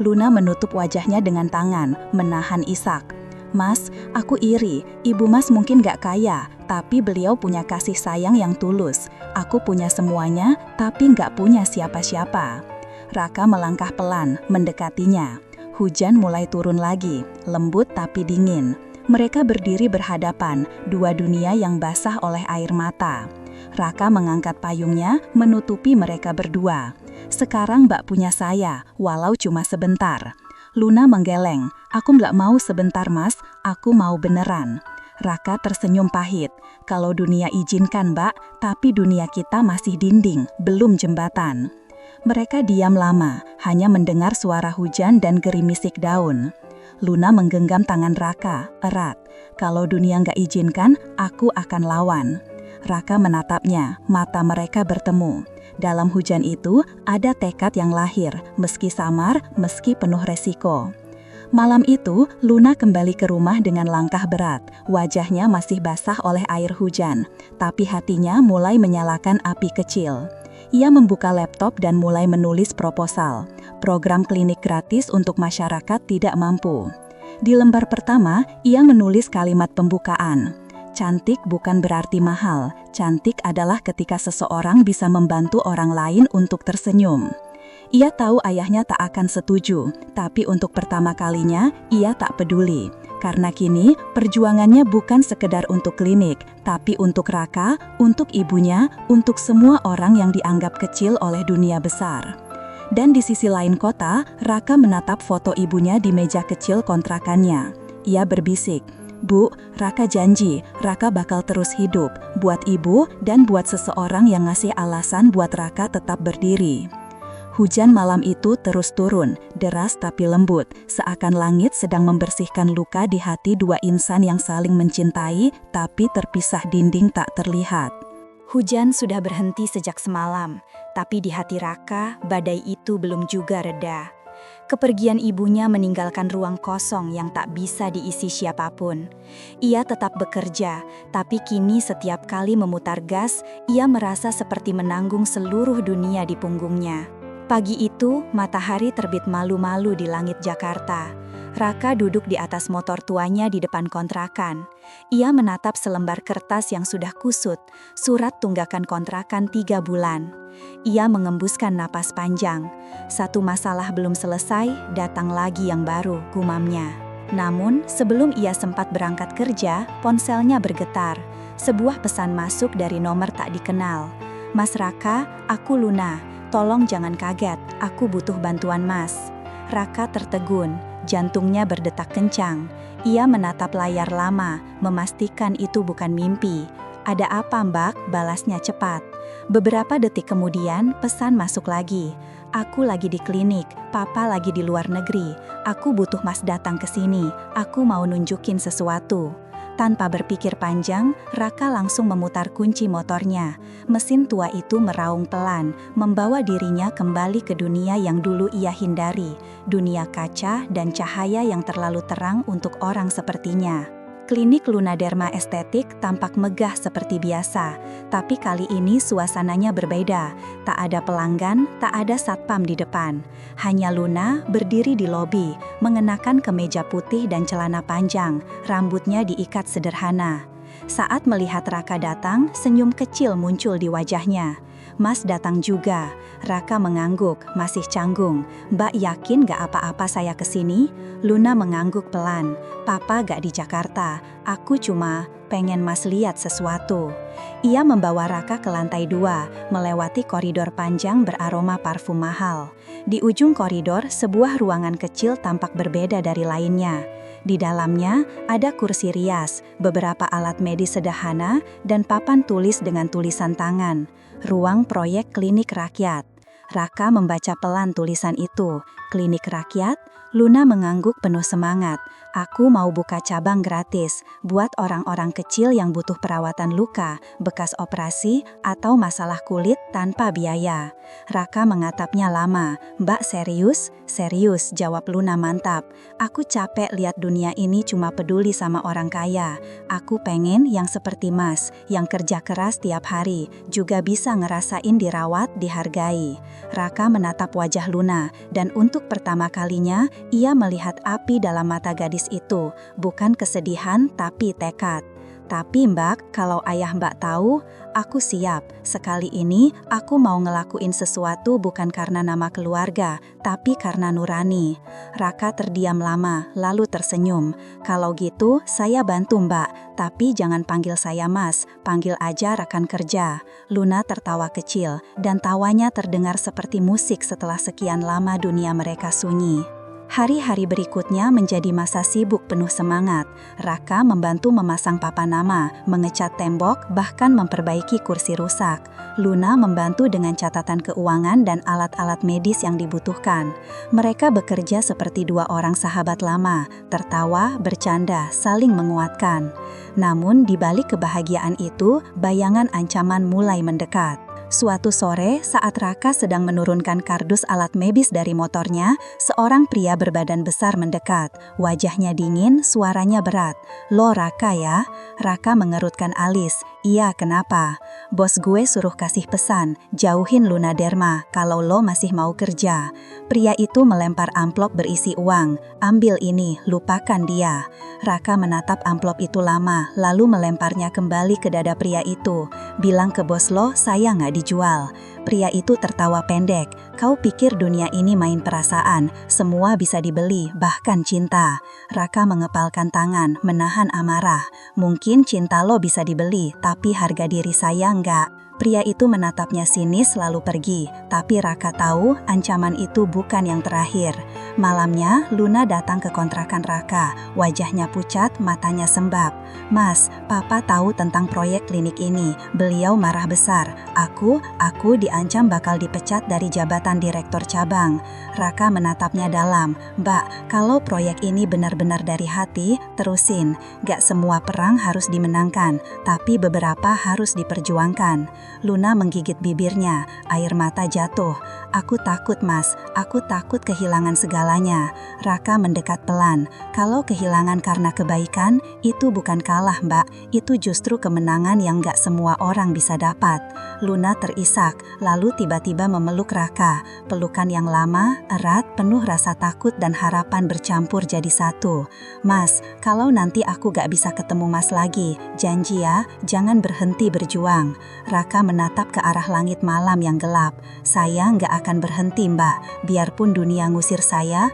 Luna menutup wajahnya dengan tangan, menahan isak. "Mas, aku iri. Ibu Mas mungkin gak kaya, tapi beliau punya kasih sayang yang tulus. Aku punya semuanya, tapi gak punya siapa-siapa." Raka melangkah pelan, mendekatinya. Hujan mulai turun lagi, lembut tapi dingin. Mereka berdiri berhadapan, dua dunia yang basah oleh air mata. Raka mengangkat payungnya, menutupi mereka berdua. "Sekarang Mbak punya saya, walau cuma sebentar." Luna menggeleng. "Aku nggak mau sebentar Mas, aku mau beneran." Raka tersenyum pahit. "Kalau dunia izinkan Mbak, tapi dunia kita masih dinding, belum jembatan." Mereka diam lama, hanya mendengar suara hujan dan gerimisik daun. Luna menggenggam tangan Raka, erat. "Kalau dunia nggak izinkan, aku akan lawan." Raka menatapnya, mata mereka bertemu. Dalam hujan itu, ada tekad yang lahir, meski samar, meski penuh resiko. Malam itu, Luna kembali ke rumah dengan langkah berat. Wajahnya masih basah oleh air hujan, tapi hatinya mulai menyalakan api kecil. Ia membuka laptop dan mulai menulis proposal, program klinik gratis untuk masyarakat tidak mampu. Di lembar pertama, ia menulis kalimat pembukaan. "Cantik bukan berarti mahal. Cantik adalah ketika seseorang bisa membantu orang lain untuk tersenyum." Ia tahu ayahnya tak akan setuju, tapi untuk pertama kalinya ia tak peduli. Karena kini perjuangannya bukan sekedar untuk klinik, tapi untuk Raka, untuk ibunya, untuk semua orang yang dianggap kecil oleh dunia besar. Dan di sisi lain kota, Raka menatap foto ibunya di meja kecil kontrakannya. Ia berbisik, "Bu, Raka janji, Raka bakal terus hidup, buat ibu dan buat seseorang yang ngasih alasan buat Raka tetap berdiri." Hujan malam itu terus turun, deras tapi lembut, seakan langit sedang membersihkan luka di hati dua insan yang saling mencintai, tapi terpisah dinding tak terlihat. Hujan sudah berhenti sejak semalam, tapi di hati Raka, badai itu belum juga reda. Kepergian ibunya meninggalkan ruang kosong yang tak bisa diisi siapapun. Ia tetap bekerja, tapi kini setiap kali memutar gas, ia merasa seperti menanggung seluruh dunia di punggungnya. Pagi itu, matahari terbit malu-malu di langit Jakarta. Raka duduk di atas motor tuanya di depan kontrakan. Ia menatap selembar kertas yang sudah kusut, surat tunggakan kontrakan 3 bulan. Ia mengembuskan napas panjang. Satu masalah belum selesai, datang lagi yang baru, gumamnya. Namun, sebelum ia sempat berangkat kerja, ponselnya bergetar. Sebuah pesan masuk dari nomor tak dikenal. "Mas Raka, aku Luna. Tolong jangan kaget, aku butuh bantuan Mas." Raka tertegun, jantungnya berdetak kencang. Ia menatap layar lama, memastikan itu bukan mimpi. "Ada apa, Mbak?" balasnya cepat. Beberapa detik kemudian, pesan masuk lagi. "Aku lagi di klinik, Papa lagi di luar negeri. Aku butuh Mas datang ke sini, aku mau nunjukin sesuatu." Tanpa berpikir panjang, Raka langsung memutar kunci motornya. Mesin tua itu meraung pelan, membawa dirinya kembali ke dunia yang dulu ia hindari. Dunia kaca dan cahaya yang terlalu terang untuk orang sepertinya. Klinik Lunaderma Estetik tampak megah seperti biasa, tapi kali ini suasananya berbeda. Tak ada pelanggan, tak ada satpam di depan. Hanya Luna berdiri di lobi, mengenakan kemeja putih dan celana panjang, rambutnya diikat sederhana. Saat melihat Raka datang, senyum kecil muncul di wajahnya. "Mas datang juga." Raka mengangguk, masih canggung. "Mbak yakin gak apa-apa saya kesini?" Luna mengangguk pelan. "Papa gak di Jakarta, aku cuma pengen Mas lihat sesuatu." Ia membawa Raka ke lantai 2, melewati koridor panjang beraroma parfum mahal. Di ujung koridor, sebuah ruangan kecil tampak berbeda dari lainnya. Di dalamnya ada kursi rias, beberapa alat medis sederhana, dan papan tulis dengan tulisan tangan. "Ruang proyek klinik rakyat." Raka membaca pelan tulisan itu. "Klinik rakyat?" Luna mengangguk penuh semangat. "Aku mau buka cabang gratis, buat orang-orang kecil yang butuh perawatan luka, bekas operasi, atau masalah kulit tanpa biaya." Raka mengatapnya lama. "Mbak serius?" "Serius," jawab Luna mantap. "Aku capek lihat dunia ini cuma peduli sama orang kaya. Aku pengen yang seperti Mas, yang kerja keras tiap hari, juga bisa ngerasain dirawat, dihargai." Raka menatap wajah Luna, dan untuk pertama kalinya, ia melihat api dalam mata gadis itu, bukan kesedihan tapi tekad. "Tapi Mbak, kalau ayah Mbak tahu, aku siap. Sekali ini, aku mau ngelakuin sesuatu bukan karena nama keluarga, tapi karena nurani." Raka terdiam lama, lalu tersenyum. "Kalau gitu, saya bantu Mbak, tapi jangan panggil saya Mas, panggil aja rekan kerja." Luna tertawa kecil, dan tawanya terdengar seperti musik setelah sekian lama dunia mereka sunyi. Hari-hari berikutnya menjadi masa sibuk penuh semangat. Raka membantu memasang papan nama, mengecat tembok, bahkan memperbaiki kursi rusak. Luna membantu dengan catatan keuangan dan alat-alat medis yang dibutuhkan. Mereka bekerja seperti dua orang sahabat lama, tertawa, bercanda, saling menguatkan. Namun di balik kebahagiaan itu, bayangan ancaman mulai mendekat. Suatu sore, saat Raka sedang menurunkan kardus alat medis dari motornya, seorang pria berbadan besar mendekat. Wajahnya dingin, suaranya berat. "Lo Raka ya?" Raka mengerutkan alis. "Iya, kenapa?" "Bos gue suruh kasih pesan, jauhin Lunaderma kalau lo masih mau kerja." Pria itu melempar amplop berisi uang. "Ambil ini, lupakan dia." Raka menatap amplop itu lama, lalu melemparnya kembali ke dada pria itu. "Bilang ke bos lo, saya nggak dijual." Pria itu tertawa pendek. "Kau pikir dunia ini main perasaan, semua bisa dibeli, bahkan cinta." Raka mengepalkan tangan, menahan amarah. "Mungkin cinta lo bisa dibeli, tapi harga diri saya enggak." Pria itu menatapnya sinis lalu pergi, tapi Raka tahu ancaman itu bukan yang terakhir. Malamnya, Luna datang ke kontrakan Raka, wajahnya pucat, matanya sembab. "Mas, Papa tahu tentang proyek klinik ini, beliau marah besar. Aku diancam bakal dipecat dari jabatan direktur cabang." Raka menatapnya dalam. "Mbak, kalau proyek ini benar-benar dari hati, terusin. Gak semua perang harus dimenangkan, tapi beberapa harus diperjuangkan." Luna menggigit bibirnya, air mata jatuh. "Aku takut Mas, aku takut kehilangan segalanya." Raka mendekat pelan. "Kalau kehilangan karena kebaikan, itu bukan kalah Mbak, itu justru kemenangan yang gak semua orang bisa dapat." Luna terisak, lalu tiba-tiba memeluk Raka. Pelukan yang lama, erat, penuh rasa takut dan harapan bercampur jadi satu. "Mas, kalau nanti aku gak bisa ketemu Mas lagi, janji ya, jangan berhenti berjuang." Raka menatap ke arah langit malam yang gelap. "Saya nggak akan berhenti Mbak, biarpun dunia ngusir saya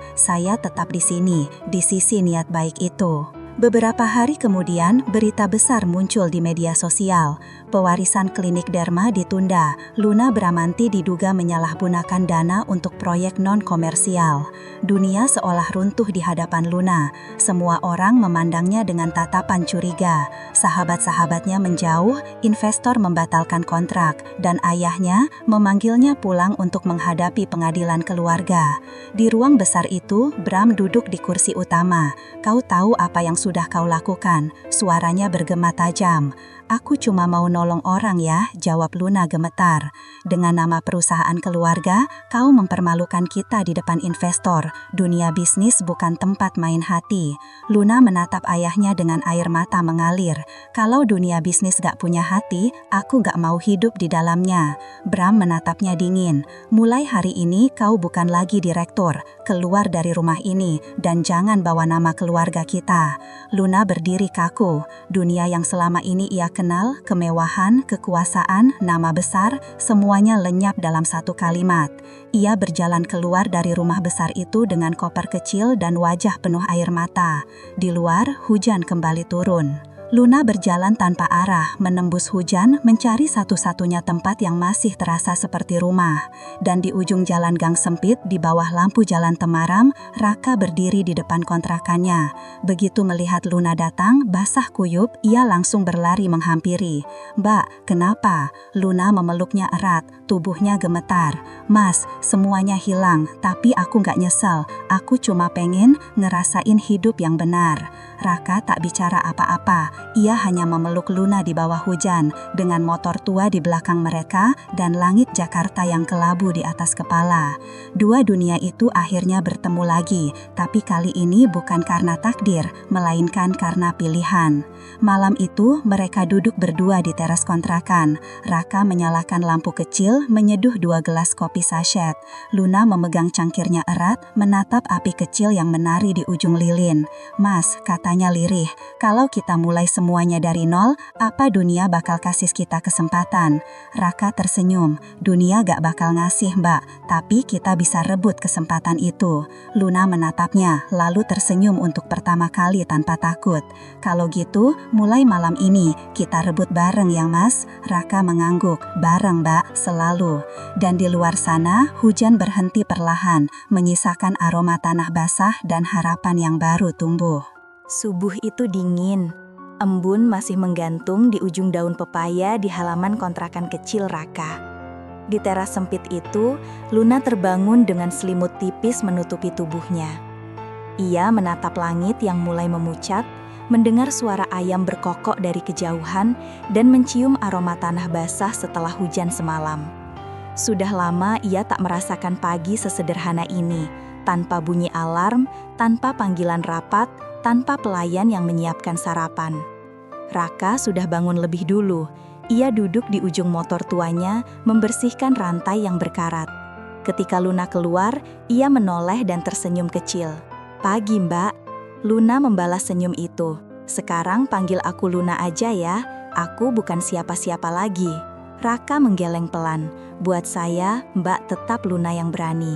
tetap di sini, di sisi niat baik itu." Beberapa hari kemudian, berita besar muncul di media sosial. Pewarisan klinik derma ditunda. Luna Bramanti diduga menyalahgunakan dana untuk proyek non-komersial. Dunia seolah runtuh di hadapan Luna. Semua orang memandangnya dengan tatapan curiga. Sahabat-sahabatnya menjauh, investor membatalkan kontrak, dan ayahnya memanggilnya pulang untuk menghadapi pengadilan keluarga. Di ruang besar itu, Bram duduk di kursi utama. "Kau tahu apa yang sudah kau lakukan?" Suaranya bergema tajam. "Aku cuma mau nolong orang ya," jawab Luna gemetar. "Dengan nama perusahaan keluarga, kau mempermalukan kita di depan investor. Dunia bisnis bukan tempat main hati." Luna menatap ayahnya dengan air mata mengalir. "Kalau dunia bisnis gak punya hati, aku gak mau hidup di dalamnya." Bram menatapnya dingin. "Mulai hari ini kau bukan lagi direktur. Keluar dari rumah ini, dan jangan bawa nama keluarga kita." Luna berdiri kaku. Dunia yang selama ini ia kenal, kemewahan, kekuasaan, nama besar, semuanya lenyap dalam satu kalimat. Ia berjalan keluar dari rumah besar itu dengan koper kecil dan wajah penuh air mata. Di luar, hujan kembali turun. Luna berjalan tanpa arah, menembus hujan, mencari satu-satunya tempat yang masih terasa seperti rumah. Dan di ujung jalan gang sempit, di bawah lampu jalan temaram, Raka berdiri di depan kontrakannya. Begitu melihat Luna datang, basah kuyup, ia langsung berlari menghampiri. "Mbak, kenapa?" Luna memeluknya erat, tubuhnya gemetar. "Mas, semuanya hilang, tapi aku gak nyesel. Aku cuma pengen ngerasain hidup yang benar." Raka tak bicara apa-apa. Ia hanya memeluk Luna di bawah hujan, dengan motor tua di belakang mereka dan langit Jakarta yang kelabu di atas kepala. Dua dunia itu akhirnya bertemu lagi, tapi kali ini bukan karena takdir, melainkan karena pilihan. Malam itu, mereka duduk berdua di teras kontrakan. Raka menyalakan lampu kecil, menyeduh 2 gelas kopi sachet. Luna memegang cangkirnya erat, menatap api kecil yang menari di ujung lilin. "Mas," katanya lirih, "kalau kita mulai semuanya dari nol, apa dunia bakal kasih kita kesempatan?" Raka tersenyum. "Dunia gak bakal ngasih, Mbak, tapi kita bisa rebut kesempatan itu." Luna menatapnya, lalu tersenyum untuk pertama kali tanpa takut. "Kalau gitu, mulai malam ini kita rebut bareng ya, Mas?" Raka mengangguk. "Bareng, Mbak, selalu." Dan di luar sana, hujan berhenti perlahan, menyisakan aroma tanah basah dan harapan yang baru tumbuh. Subuh itu dingin. Embun masih menggantung di ujung daun pepaya di halaman kontrakan kecil Raka. Di teras sempit itu, Luna terbangun dengan selimut tipis menutupi tubuhnya. Ia menatap langit yang mulai memucat, mendengar suara ayam berkokok dari kejauhan, dan mencium aroma tanah basah setelah hujan semalam. Sudah lama ia tak merasakan pagi sesederhana ini, tanpa bunyi alarm, tanpa panggilan rapat, tanpa pelayan yang menyiapkan sarapan. Raka sudah bangun lebih dulu. Ia duduk di ujung motor tuanya, membersihkan rantai yang berkarat. Ketika Luna keluar, ia menoleh dan tersenyum kecil. "Pagi, Mbak." Luna membalas senyum itu. "Sekarang panggil aku Luna aja ya, aku bukan siapa-siapa lagi." Raka menggeleng pelan. "Buat saya, Mbak tetap Luna yang berani."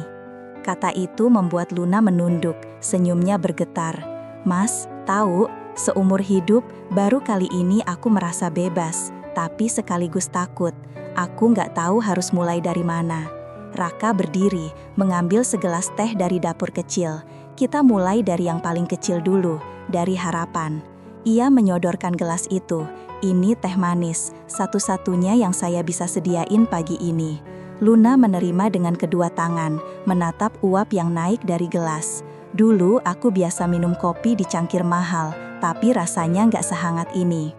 Kata itu membuat Luna menunduk, senyumnya bergetar. "Mas, tahu, seumur hidup baru kali ini aku merasa bebas, tapi sekaligus takut. Aku nggak tahu harus mulai dari mana." Raka berdiri, mengambil segelas teh dari dapur kecil. "Kita mulai dari yang paling kecil dulu, dari harapan." Ia menyodorkan gelas itu. "Ini teh manis, satu-satunya yang saya bisa sediain pagi ini." Luna menerima dengan kedua tangan, menatap uap yang naik dari gelas. "Dulu aku biasa minum kopi di cangkir mahal, tapi rasanya nggak sehangat ini."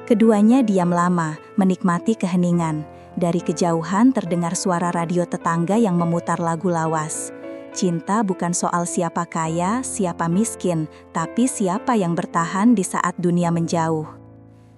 Keduanya diam lama, menikmati keheningan. Dari kejauhan terdengar suara radio tetangga yang memutar lagu lawas. Cinta bukan soal siapa kaya, siapa miskin, tapi siapa yang bertahan di saat dunia menjauh.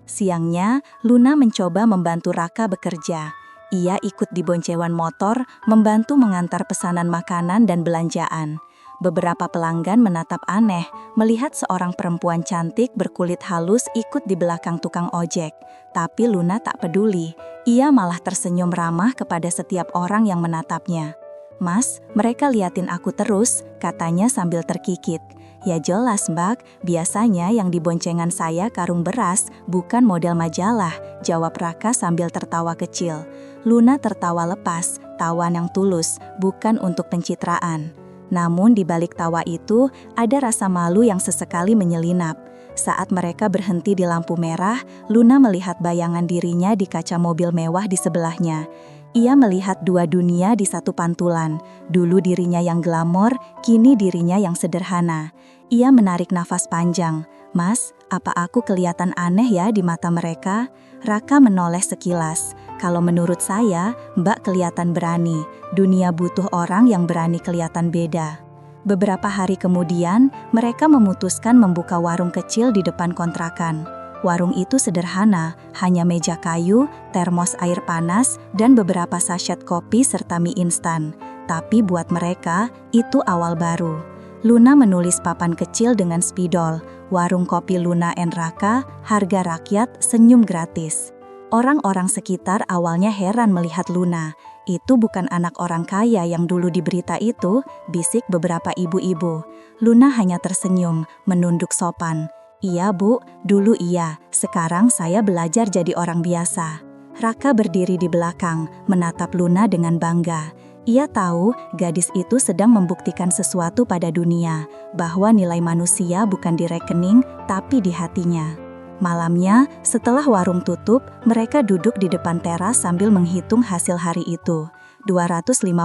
Siangnya, Luna mencoba membantu Raka bekerja. Ia ikut di boncewan motor, membantu mengantar pesanan makanan dan belanjaan. Beberapa pelanggan menatap aneh, melihat seorang perempuan cantik berkulit halus ikut di belakang tukang ojek. Tapi Luna tak peduli, ia malah tersenyum ramah kepada setiap orang yang menatapnya. "Mas, mereka liatin aku terus," katanya sambil terkikit. Ya jelas Mbak, biasanya yang di boncengan saya karung beras, bukan model majalah, jawab Raka sambil tertawa kecil. Luna tertawa lepas, tawan yang tulus, bukan untuk pencitraan. Namun di balik tawa itu, ada rasa malu yang sesekali menyelinap. Saat mereka berhenti di lampu merah, Luna melihat bayangan dirinya di kaca mobil mewah di sebelahnya. Ia melihat dua dunia di satu pantulan. Dulu dirinya yang glamor, kini dirinya yang sederhana. Ia menarik nafas panjang. Mas, apa aku kelihatan aneh ya di mata mereka? Raka menoleh sekilas. Kalau menurut saya, Mbak kelihatan berani. Dunia butuh orang yang berani kelihatan beda. Beberapa hari kemudian, mereka memutuskan membuka warung kecil di depan kontrakan. Warung itu sederhana, hanya meja kayu, termos air panas, dan beberapa sachet kopi serta mie instan. Tapi buat mereka, itu awal baru. Luna menulis papan kecil dengan spidol, warung kopi Luna and Raka, harga rakyat, senyum gratis. Orang-orang sekitar awalnya heran melihat Luna. Itu bukan anak orang kaya yang dulu di berita itu, bisik beberapa ibu-ibu. Luna hanya tersenyum, menunduk sopan. Iya Bu, dulu iya, sekarang saya belajar jadi orang biasa. Raka berdiri di belakang, menatap Luna dengan bangga. Ia tahu gadis itu sedang membuktikan sesuatu pada dunia, bahwa nilai manusia bukan di rekening, tapi di hatinya. Malamnya, setelah warung tutup, mereka duduk di depan teras sambil menghitung hasil hari itu. 250.000,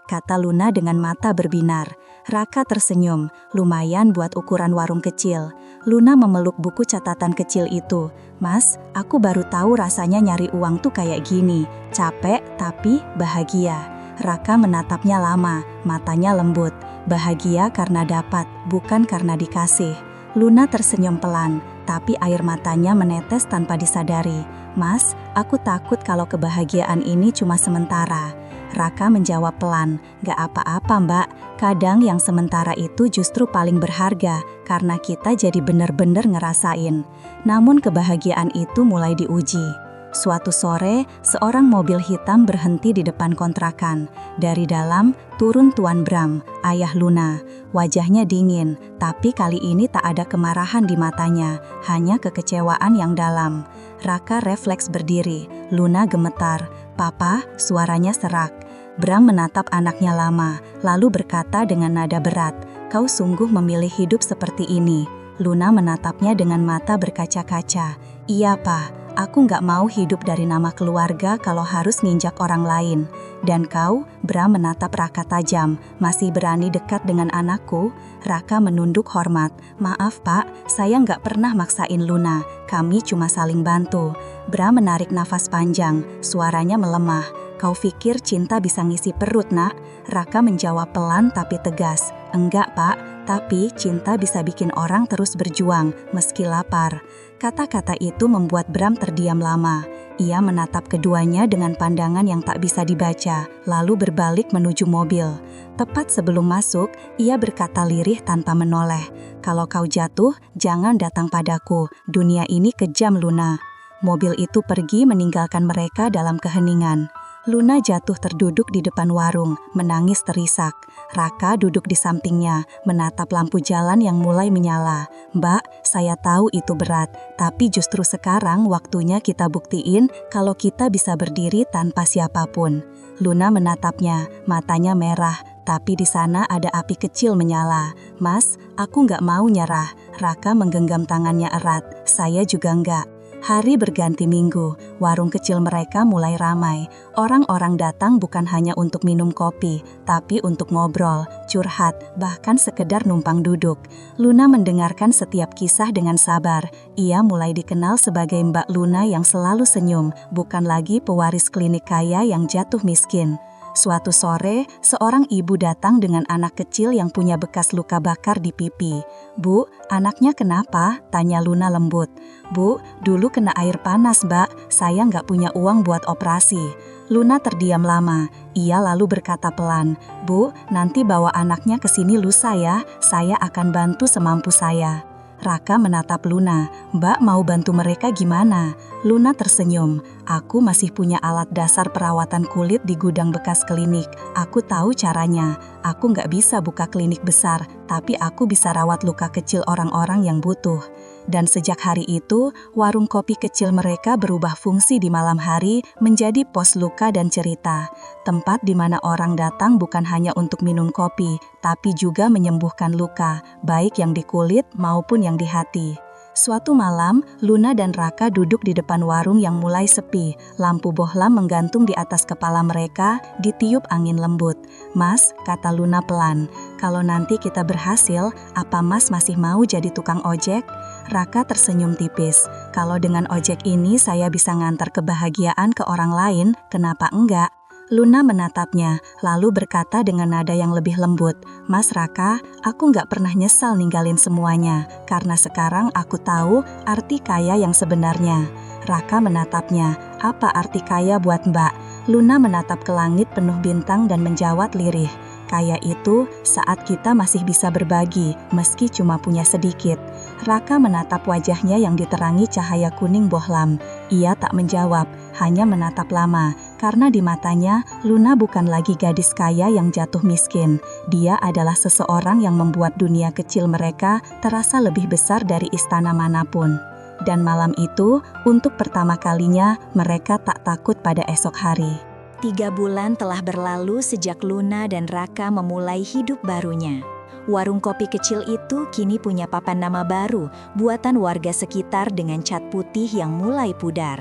kata Luna dengan mata berbinar. Raka tersenyum, lumayan buat ukuran warung kecil. Luna memeluk buku catatan kecil itu. Mas, aku baru tahu rasanya nyari uang tuh kayak gini. Capek, tapi bahagia. Raka menatapnya lama, matanya lembut. Bahagia karena dapat, bukan karena dikasih. Luna tersenyum pelan, tapi air matanya menetes tanpa disadari. Mas, aku takut kalau kebahagiaan ini cuma sementara. Raka menjawab pelan, gak apa-apa Mbak, kadang yang sementara itu justru paling berharga karena kita jadi bener-bener ngerasain. Namun kebahagiaan itu mulai diuji. Suatu sore, seorang mobil hitam berhenti di depan kontrakan. Dari dalam, turun Tuan Bram, ayah Luna. Wajahnya dingin, tapi kali ini tak ada kemarahan di matanya, hanya kekecewaan yang dalam. Raka refleks berdiri, Luna gemetar. Papa, suaranya serak. Bram menatap anaknya lama, lalu berkata dengan nada berat, kau sungguh memilih hidup seperti ini. Luna menatapnya dengan mata berkaca-kaca. Iya Pak. Aku nggak mau hidup dari nama keluarga kalau harus nginjak orang lain. Dan kau, Bram menatap Raka tajam, masih berani dekat dengan anakku? Raka menunduk hormat. Maaf Pak, saya nggak pernah maksain Luna, kami cuma saling bantu. Bram menarik nafas panjang, suaranya melemah. Kau pikir cinta bisa ngisi perut nak? Raka menjawab pelan tapi tegas. Enggak Pak, tapi cinta bisa bikin orang terus berjuang, meski lapar. Kata-kata itu membuat Bram terdiam lama. Ia menatap keduanya dengan pandangan yang tak bisa dibaca, lalu berbalik menuju mobil. Tepat sebelum masuk, ia berkata lirih tanpa menoleh. Kalau kau jatuh, jangan datang padaku. Dunia ini kejam Luna. Mobil itu pergi meninggalkan mereka dalam keheningan. Luna jatuh terduduk di depan warung, menangis terisak. Raka duduk di sampingnya, menatap lampu jalan yang mulai menyala. Mbak, saya tahu itu berat, tapi justru sekarang waktunya kita buktiin kalau kita bisa berdiri tanpa siapapun. Luna menatapnya, matanya merah, tapi di sana ada api kecil menyala. Mas, aku nggak mau nyerah. Raka menggenggam tangannya erat, saya juga nggak. Hari berganti minggu, warung kecil mereka mulai ramai. Orang-orang datang bukan hanya untuk minum kopi, tapi untuk ngobrol, curhat, bahkan sekedar numpang duduk. Luna mendengarkan setiap kisah dengan sabar. Ia mulai dikenal sebagai Mbak Luna yang selalu senyum, bukan lagi pewaris klinik kaya yang jatuh miskin. Suatu sore, seorang ibu datang dengan anak kecil yang punya bekas luka bakar di pipi. Bu, anaknya kenapa? Tanya Luna lembut. Bu, dulu kena air panas, Mbak. Saya nggak punya uang buat operasi. Luna terdiam lama. Ia lalu berkata pelan, Bu, nanti bawa anaknya ke sini lusa ya. Saya akan bantu semampu saya. Raka menatap Luna. Mbak mau bantu mereka gimana? Luna tersenyum. Aku masih punya alat dasar perawatan kulit di gudang bekas klinik. Aku tahu caranya. Aku nggak bisa buka klinik besar, tapi aku bisa rawat luka kecil orang-orang yang butuh. Dan sejak hari itu, warung kopi kecil mereka berubah fungsi di malam hari menjadi pos luka dan cerita. Tempat di mana orang datang bukan hanya untuk minum kopi, tapi juga menyembuhkan luka, baik yang di kulit maupun yang di hati. Suatu malam, Luna dan Raka duduk di depan warung yang mulai sepi. Lampu bohlam menggantung di atas kepala mereka, ditiup angin lembut. "Mas," kata Luna pelan, "kalau nanti kita berhasil, apa Mas masih mau jadi tukang ojek?" Raka tersenyum tipis. "Kalau dengan ojek ini saya bisa ngantar kebahagiaan ke orang lain, kenapa enggak?" Luna menatapnya, lalu berkata dengan nada yang lebih lembut, "Mas Raka, aku nggak pernah nyesal ninggalin semuanya, karena sekarang aku tahu arti kaya yang sebenarnya." Raka menatapnya, "Apa arti kaya buat Mbak?" Luna menatap ke langit penuh bintang dan menjawab lirih, "Kaya itu saat kita masih bisa berbagi, meski cuma punya sedikit." Raka menatap wajahnya yang diterangi cahaya kuning bohlam. Ia tak menjawab, hanya menatap lama, karena di matanya Luna bukan lagi gadis kaya yang jatuh miskin. Dia adalah seseorang yang membuat dunia kecil mereka terasa lebih besar dari istana manapun. Dan malam itu, untuk pertama kalinya, mereka tak takut pada esok hari. 3 bulan telah berlalu sejak Luna dan Raka memulai hidup barunya. Warung kopi kecil itu kini punya papan nama baru, buatan warga sekitar dengan cat putih yang mulai pudar.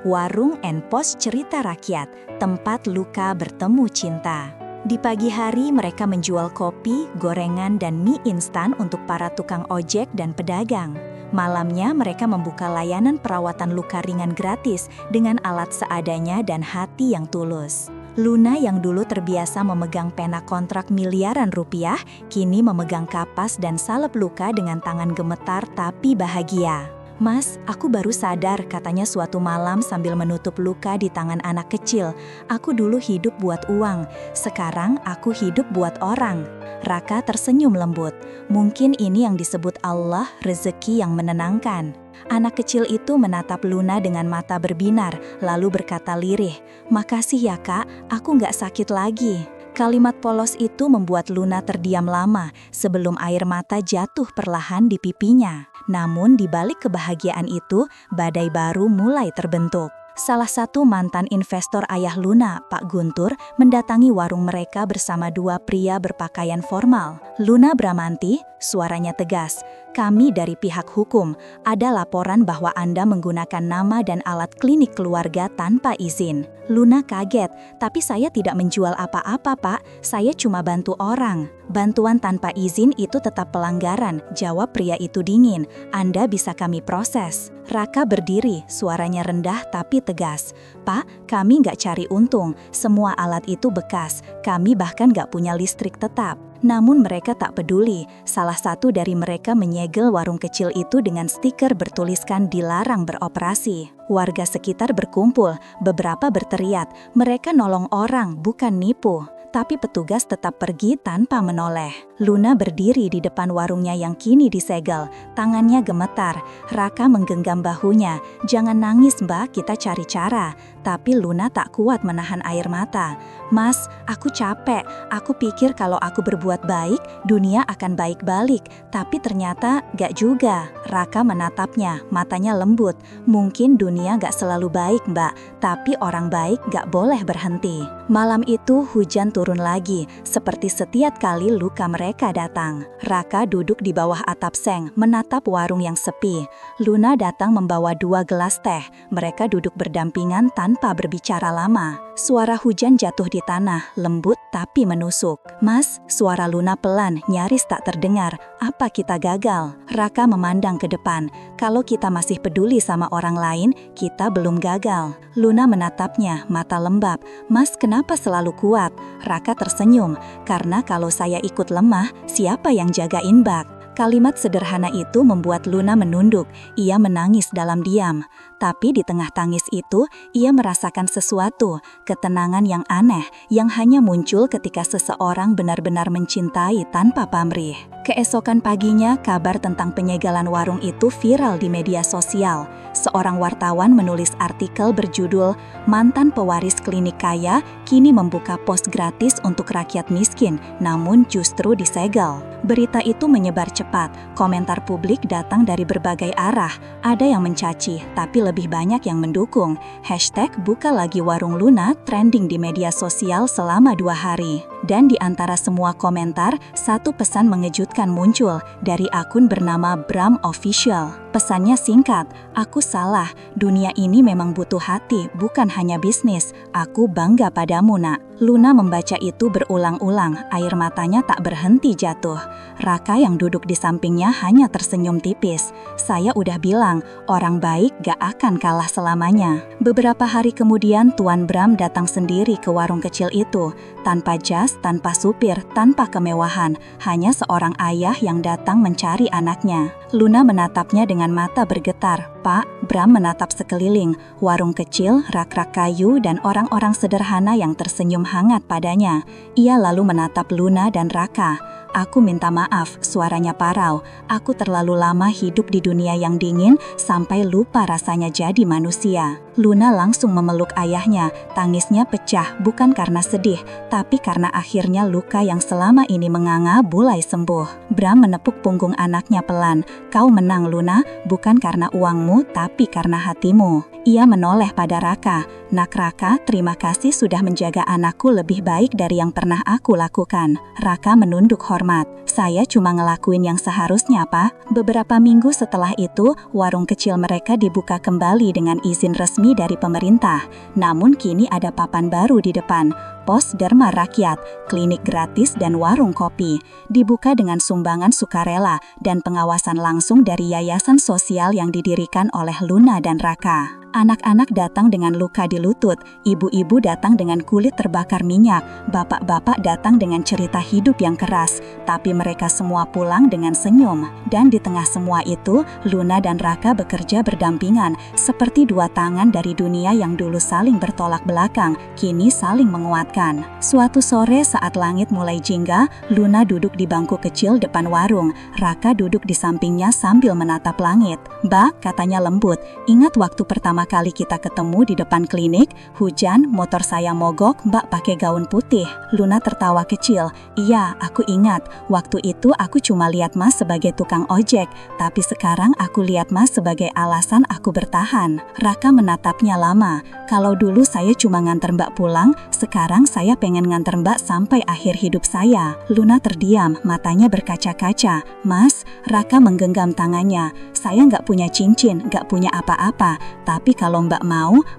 Warung and Pos Cerita Rakyat, tempat luka bertemu cinta. Di pagi hari mereka menjual kopi, gorengan, dan mie instan untuk para tukang ojek dan pedagang. Malamnya mereka membuka layanan perawatan luka ringan gratis dengan alat seadanya dan hati yang tulus. Luna yang dulu terbiasa memegang pena kontrak miliaran rupiah, kini memegang kapas dan salep luka dengan tangan gemetar tapi bahagia. "Mas, aku baru sadar," katanya suatu malam sambil menutup luka di tangan anak kecil. "Aku dulu hidup buat uang, sekarang aku hidup buat orang." Raka tersenyum lembut. Mungkin ini yang disebut Allah, rezeki yang menenangkan. Anak kecil itu menatap Luna dengan mata berbinar, lalu berkata lirih, "Makasih ya Kak, aku nggak sakit lagi." Kalimat polos itu membuat Luna terdiam lama sebelum air mata jatuh perlahan di pipinya. Namun di balik kebahagiaan itu, badai baru mulai terbentuk. Salah satu mantan investor ayah Luna, Pak Guntur, mendatangi warung mereka bersama 2 pria berpakaian formal. "Luna Bramanti," suaranya tegas, "kami dari pihak hukum. Ada laporan bahwa Anda menggunakan nama dan alat klinik keluarga tanpa izin." Luna kaget, "Tapi saya tidak menjual apa-apa, Pak. Saya cuma bantu orang." "Bantuan tanpa izin itu tetap pelanggaran," jawab pria itu dingin. "Anda bisa kami proses." Raka berdiri, suaranya rendah tapi tegas. "Pak, kami nggak cari untung. Semua alat itu bekas. Kami bahkan nggak punya listrik tetap." Namun mereka tak peduli. Salah satu dari mereka menyegel warung kecil itu dengan stiker bertuliskan "Dilarang beroperasi." Warga sekitar berkumpul, beberapa berteriak, "Mereka nolong orang, bukan nipu." Tapi petugas tetap pergi tanpa menoleh. Luna berdiri di depan warungnya yang kini disegel, tangannya gemetar. Raka menggenggam bahunya, "Jangan nangis Mbak, kita cari cara." Tapi Luna tak kuat menahan air mata. "Mas, aku capek. Aku pikir kalau aku berbuat baik, dunia akan baik balik. Tapi ternyata gak juga." Raka menatapnya, matanya lembut. "Mungkin dunia gak selalu baik Mbak, tapi orang baik gak boleh berhenti." Malam itu hujan turun lagi, seperti setiap kali luka mereka datang. Raka duduk di bawah atap seng, menatap warung yang sepi. Luna datang membawa 2 gelas teh. Mereka duduk berdampingan tanpa berbicara lama. Suara hujan jatuh di tanah, lembut tapi menusuk. "Mas," suara Luna pelan, nyaris tak terdengar. "Apa kita gagal?" Raka memandang ke depan. "Kalau kita masih peduli sama orang lain, kita belum gagal." Luna menatapnya, mata lembab. "Mas, kenapa selalu kuat?" Raka tersenyum, "Karena kalau saya ikut lemah, siapa yang jagain Mbak?" Kalimat sederhana itu membuat Luna menunduk. Ia menangis dalam diam. Tapi di tengah tangis itu, ia merasakan sesuatu, ketenangan yang aneh yang hanya muncul ketika seseorang benar-benar mencintai tanpa pamrih. Keesokan paginya, kabar tentang penyegelan warung itu viral di media sosial. Seorang wartawan menulis artikel berjudul "Mantan Pewaris Klinik Kaya kini membuka pos gratis untuk rakyat miskin, namun justru disegel." Berita itu menyebar cepat. Komentar publik datang dari berbagai arah. Ada yang mencaci, tapi lebih banyak yang mendukung. Hashtag "Buka Lagi Warung Luna" trending di media sosial selama 2 hari. Dan di antara semua komentar, satu pesan mengejutkan muncul dari akun bernama Bram Official. Pesannya singkat, "Aku salah, dunia ini memang butuh hati, bukan hanya bisnis. Aku bangga padamu, nak." Luna membaca itu berulang-ulang, air matanya tak berhenti jatuh. Raka yang duduk di sampingnya hanya tersenyum tipis. "Saya udah bilang, orang baik gak akan kalah selamanya." Beberapa hari kemudian, Tuan Bram datang sendiri ke warung kecil itu. Tanpa jas, tanpa supir, tanpa kemewahan, hanya seorang ayah yang datang mencari anaknya. Luna menatapnya dengan mata bergetar. "Pak," Bram menatap sekeliling, warung kecil, rak-rak kayu, dan orang-orang sederhana yang tersenyum hangat padanya. Ia lalu menatap Luna dan Raka. "Aku minta maaf," suaranya parau. "Aku terlalu lama hidup di dunia yang dingin sampai lupa rasanya jadi manusia." Luna langsung memeluk ayahnya. Tangisnya pecah, bukan karena sedih, tapi karena akhirnya luka yang selama ini menganga mulai sembuh. Bram menepuk punggung anaknya pelan. "Kau menang, Luna, bukan karena uangmu, tapi karena hatimu." Ia menoleh pada Raka. "Nak Raka, terima kasih sudah menjaga anakku lebih baik dari yang pernah aku lakukan." Raka menunduk hormat. "Saya cuma ngelakuin yang seharusnya, Pak." Beberapa minggu setelah itu, warung kecil mereka dibuka kembali dengan izin resmi dari pemerintah. Namun kini ada papan baru di depan. Pos Derma Rakyat, klinik gratis dan warung kopi. Dibuka dengan sumbangan sukarela dan pengawasan langsung dari yayasan sosial yang didirikan oleh Luna dan Raka. Anak-anak datang dengan luka di lutut, ibu-ibu datang dengan kulit terbakar minyak, bapak-bapak datang dengan cerita hidup yang keras, tapi mereka semua pulang dengan senyum. Dan di tengah semua itu, Luna dan Raka bekerja berdampingan, seperti dua tangan dari dunia yang dulu saling bertolak belakang, kini saling menguatkan. Suatu sore saat langit mulai jingga, Luna duduk di bangku kecil depan warung, Raka duduk di sampingnya sambil menatap langit. "Mbak," katanya lembut, "ingat waktu pertama kali kita ketemu di depan klinik, hujan, motor saya mogok, Mbak pakai gaun putih." Luna tertawa kecil. "Iya, aku ingat. Waktu itu aku cuma lihat Mas sebagai tukang ojek, tapi sekarang aku lihat Mas sebagai alasan aku bertahan." Raka menatapnya lama. "Kalau dulu saya cuma nganter Mbak pulang, sekarang saya pengen nganter Mbak sampai akhir hidup saya." Luna terdiam, matanya berkaca-kaca. "Mas," Raka menggenggam tangannya, "saya nggak punya cincin, nggak punya apa-apa, tapi kalau Mbak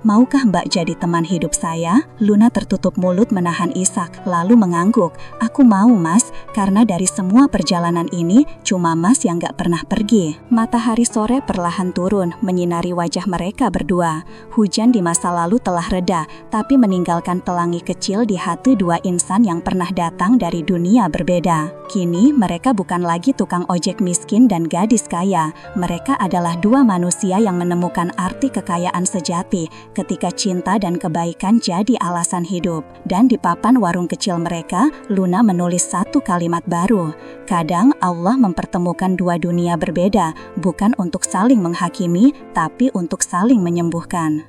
maukah Mbak jadi teman hidup saya?" Luna tertutup mulut menahan isak, lalu mengangguk. "Aku mau, Mas, karena dari semua perjalanan ini, cuma Mas yang gak pernah pergi." Matahari sore perlahan turun, menyinari wajah mereka berdua. Hujan di masa lalu telah reda, tapi meninggalkan pelangi kecil di hati dua insan yang pernah datang dari dunia berbeda. Kini, mereka bukan lagi tukang ojek miskin dan gadis kaya. Mereka adalah dua manusia yang menemukan arti kekayaan sejati ketika cinta dan kebaikan jadi alasan hidup. Dan di papan warung kecil mereka, Luna menulis satu kalimat baru. "Kadang Allah mempertemukan dua dunia berbeda, bukan untuk saling menghakimi, tapi untuk saling menyembuhkan."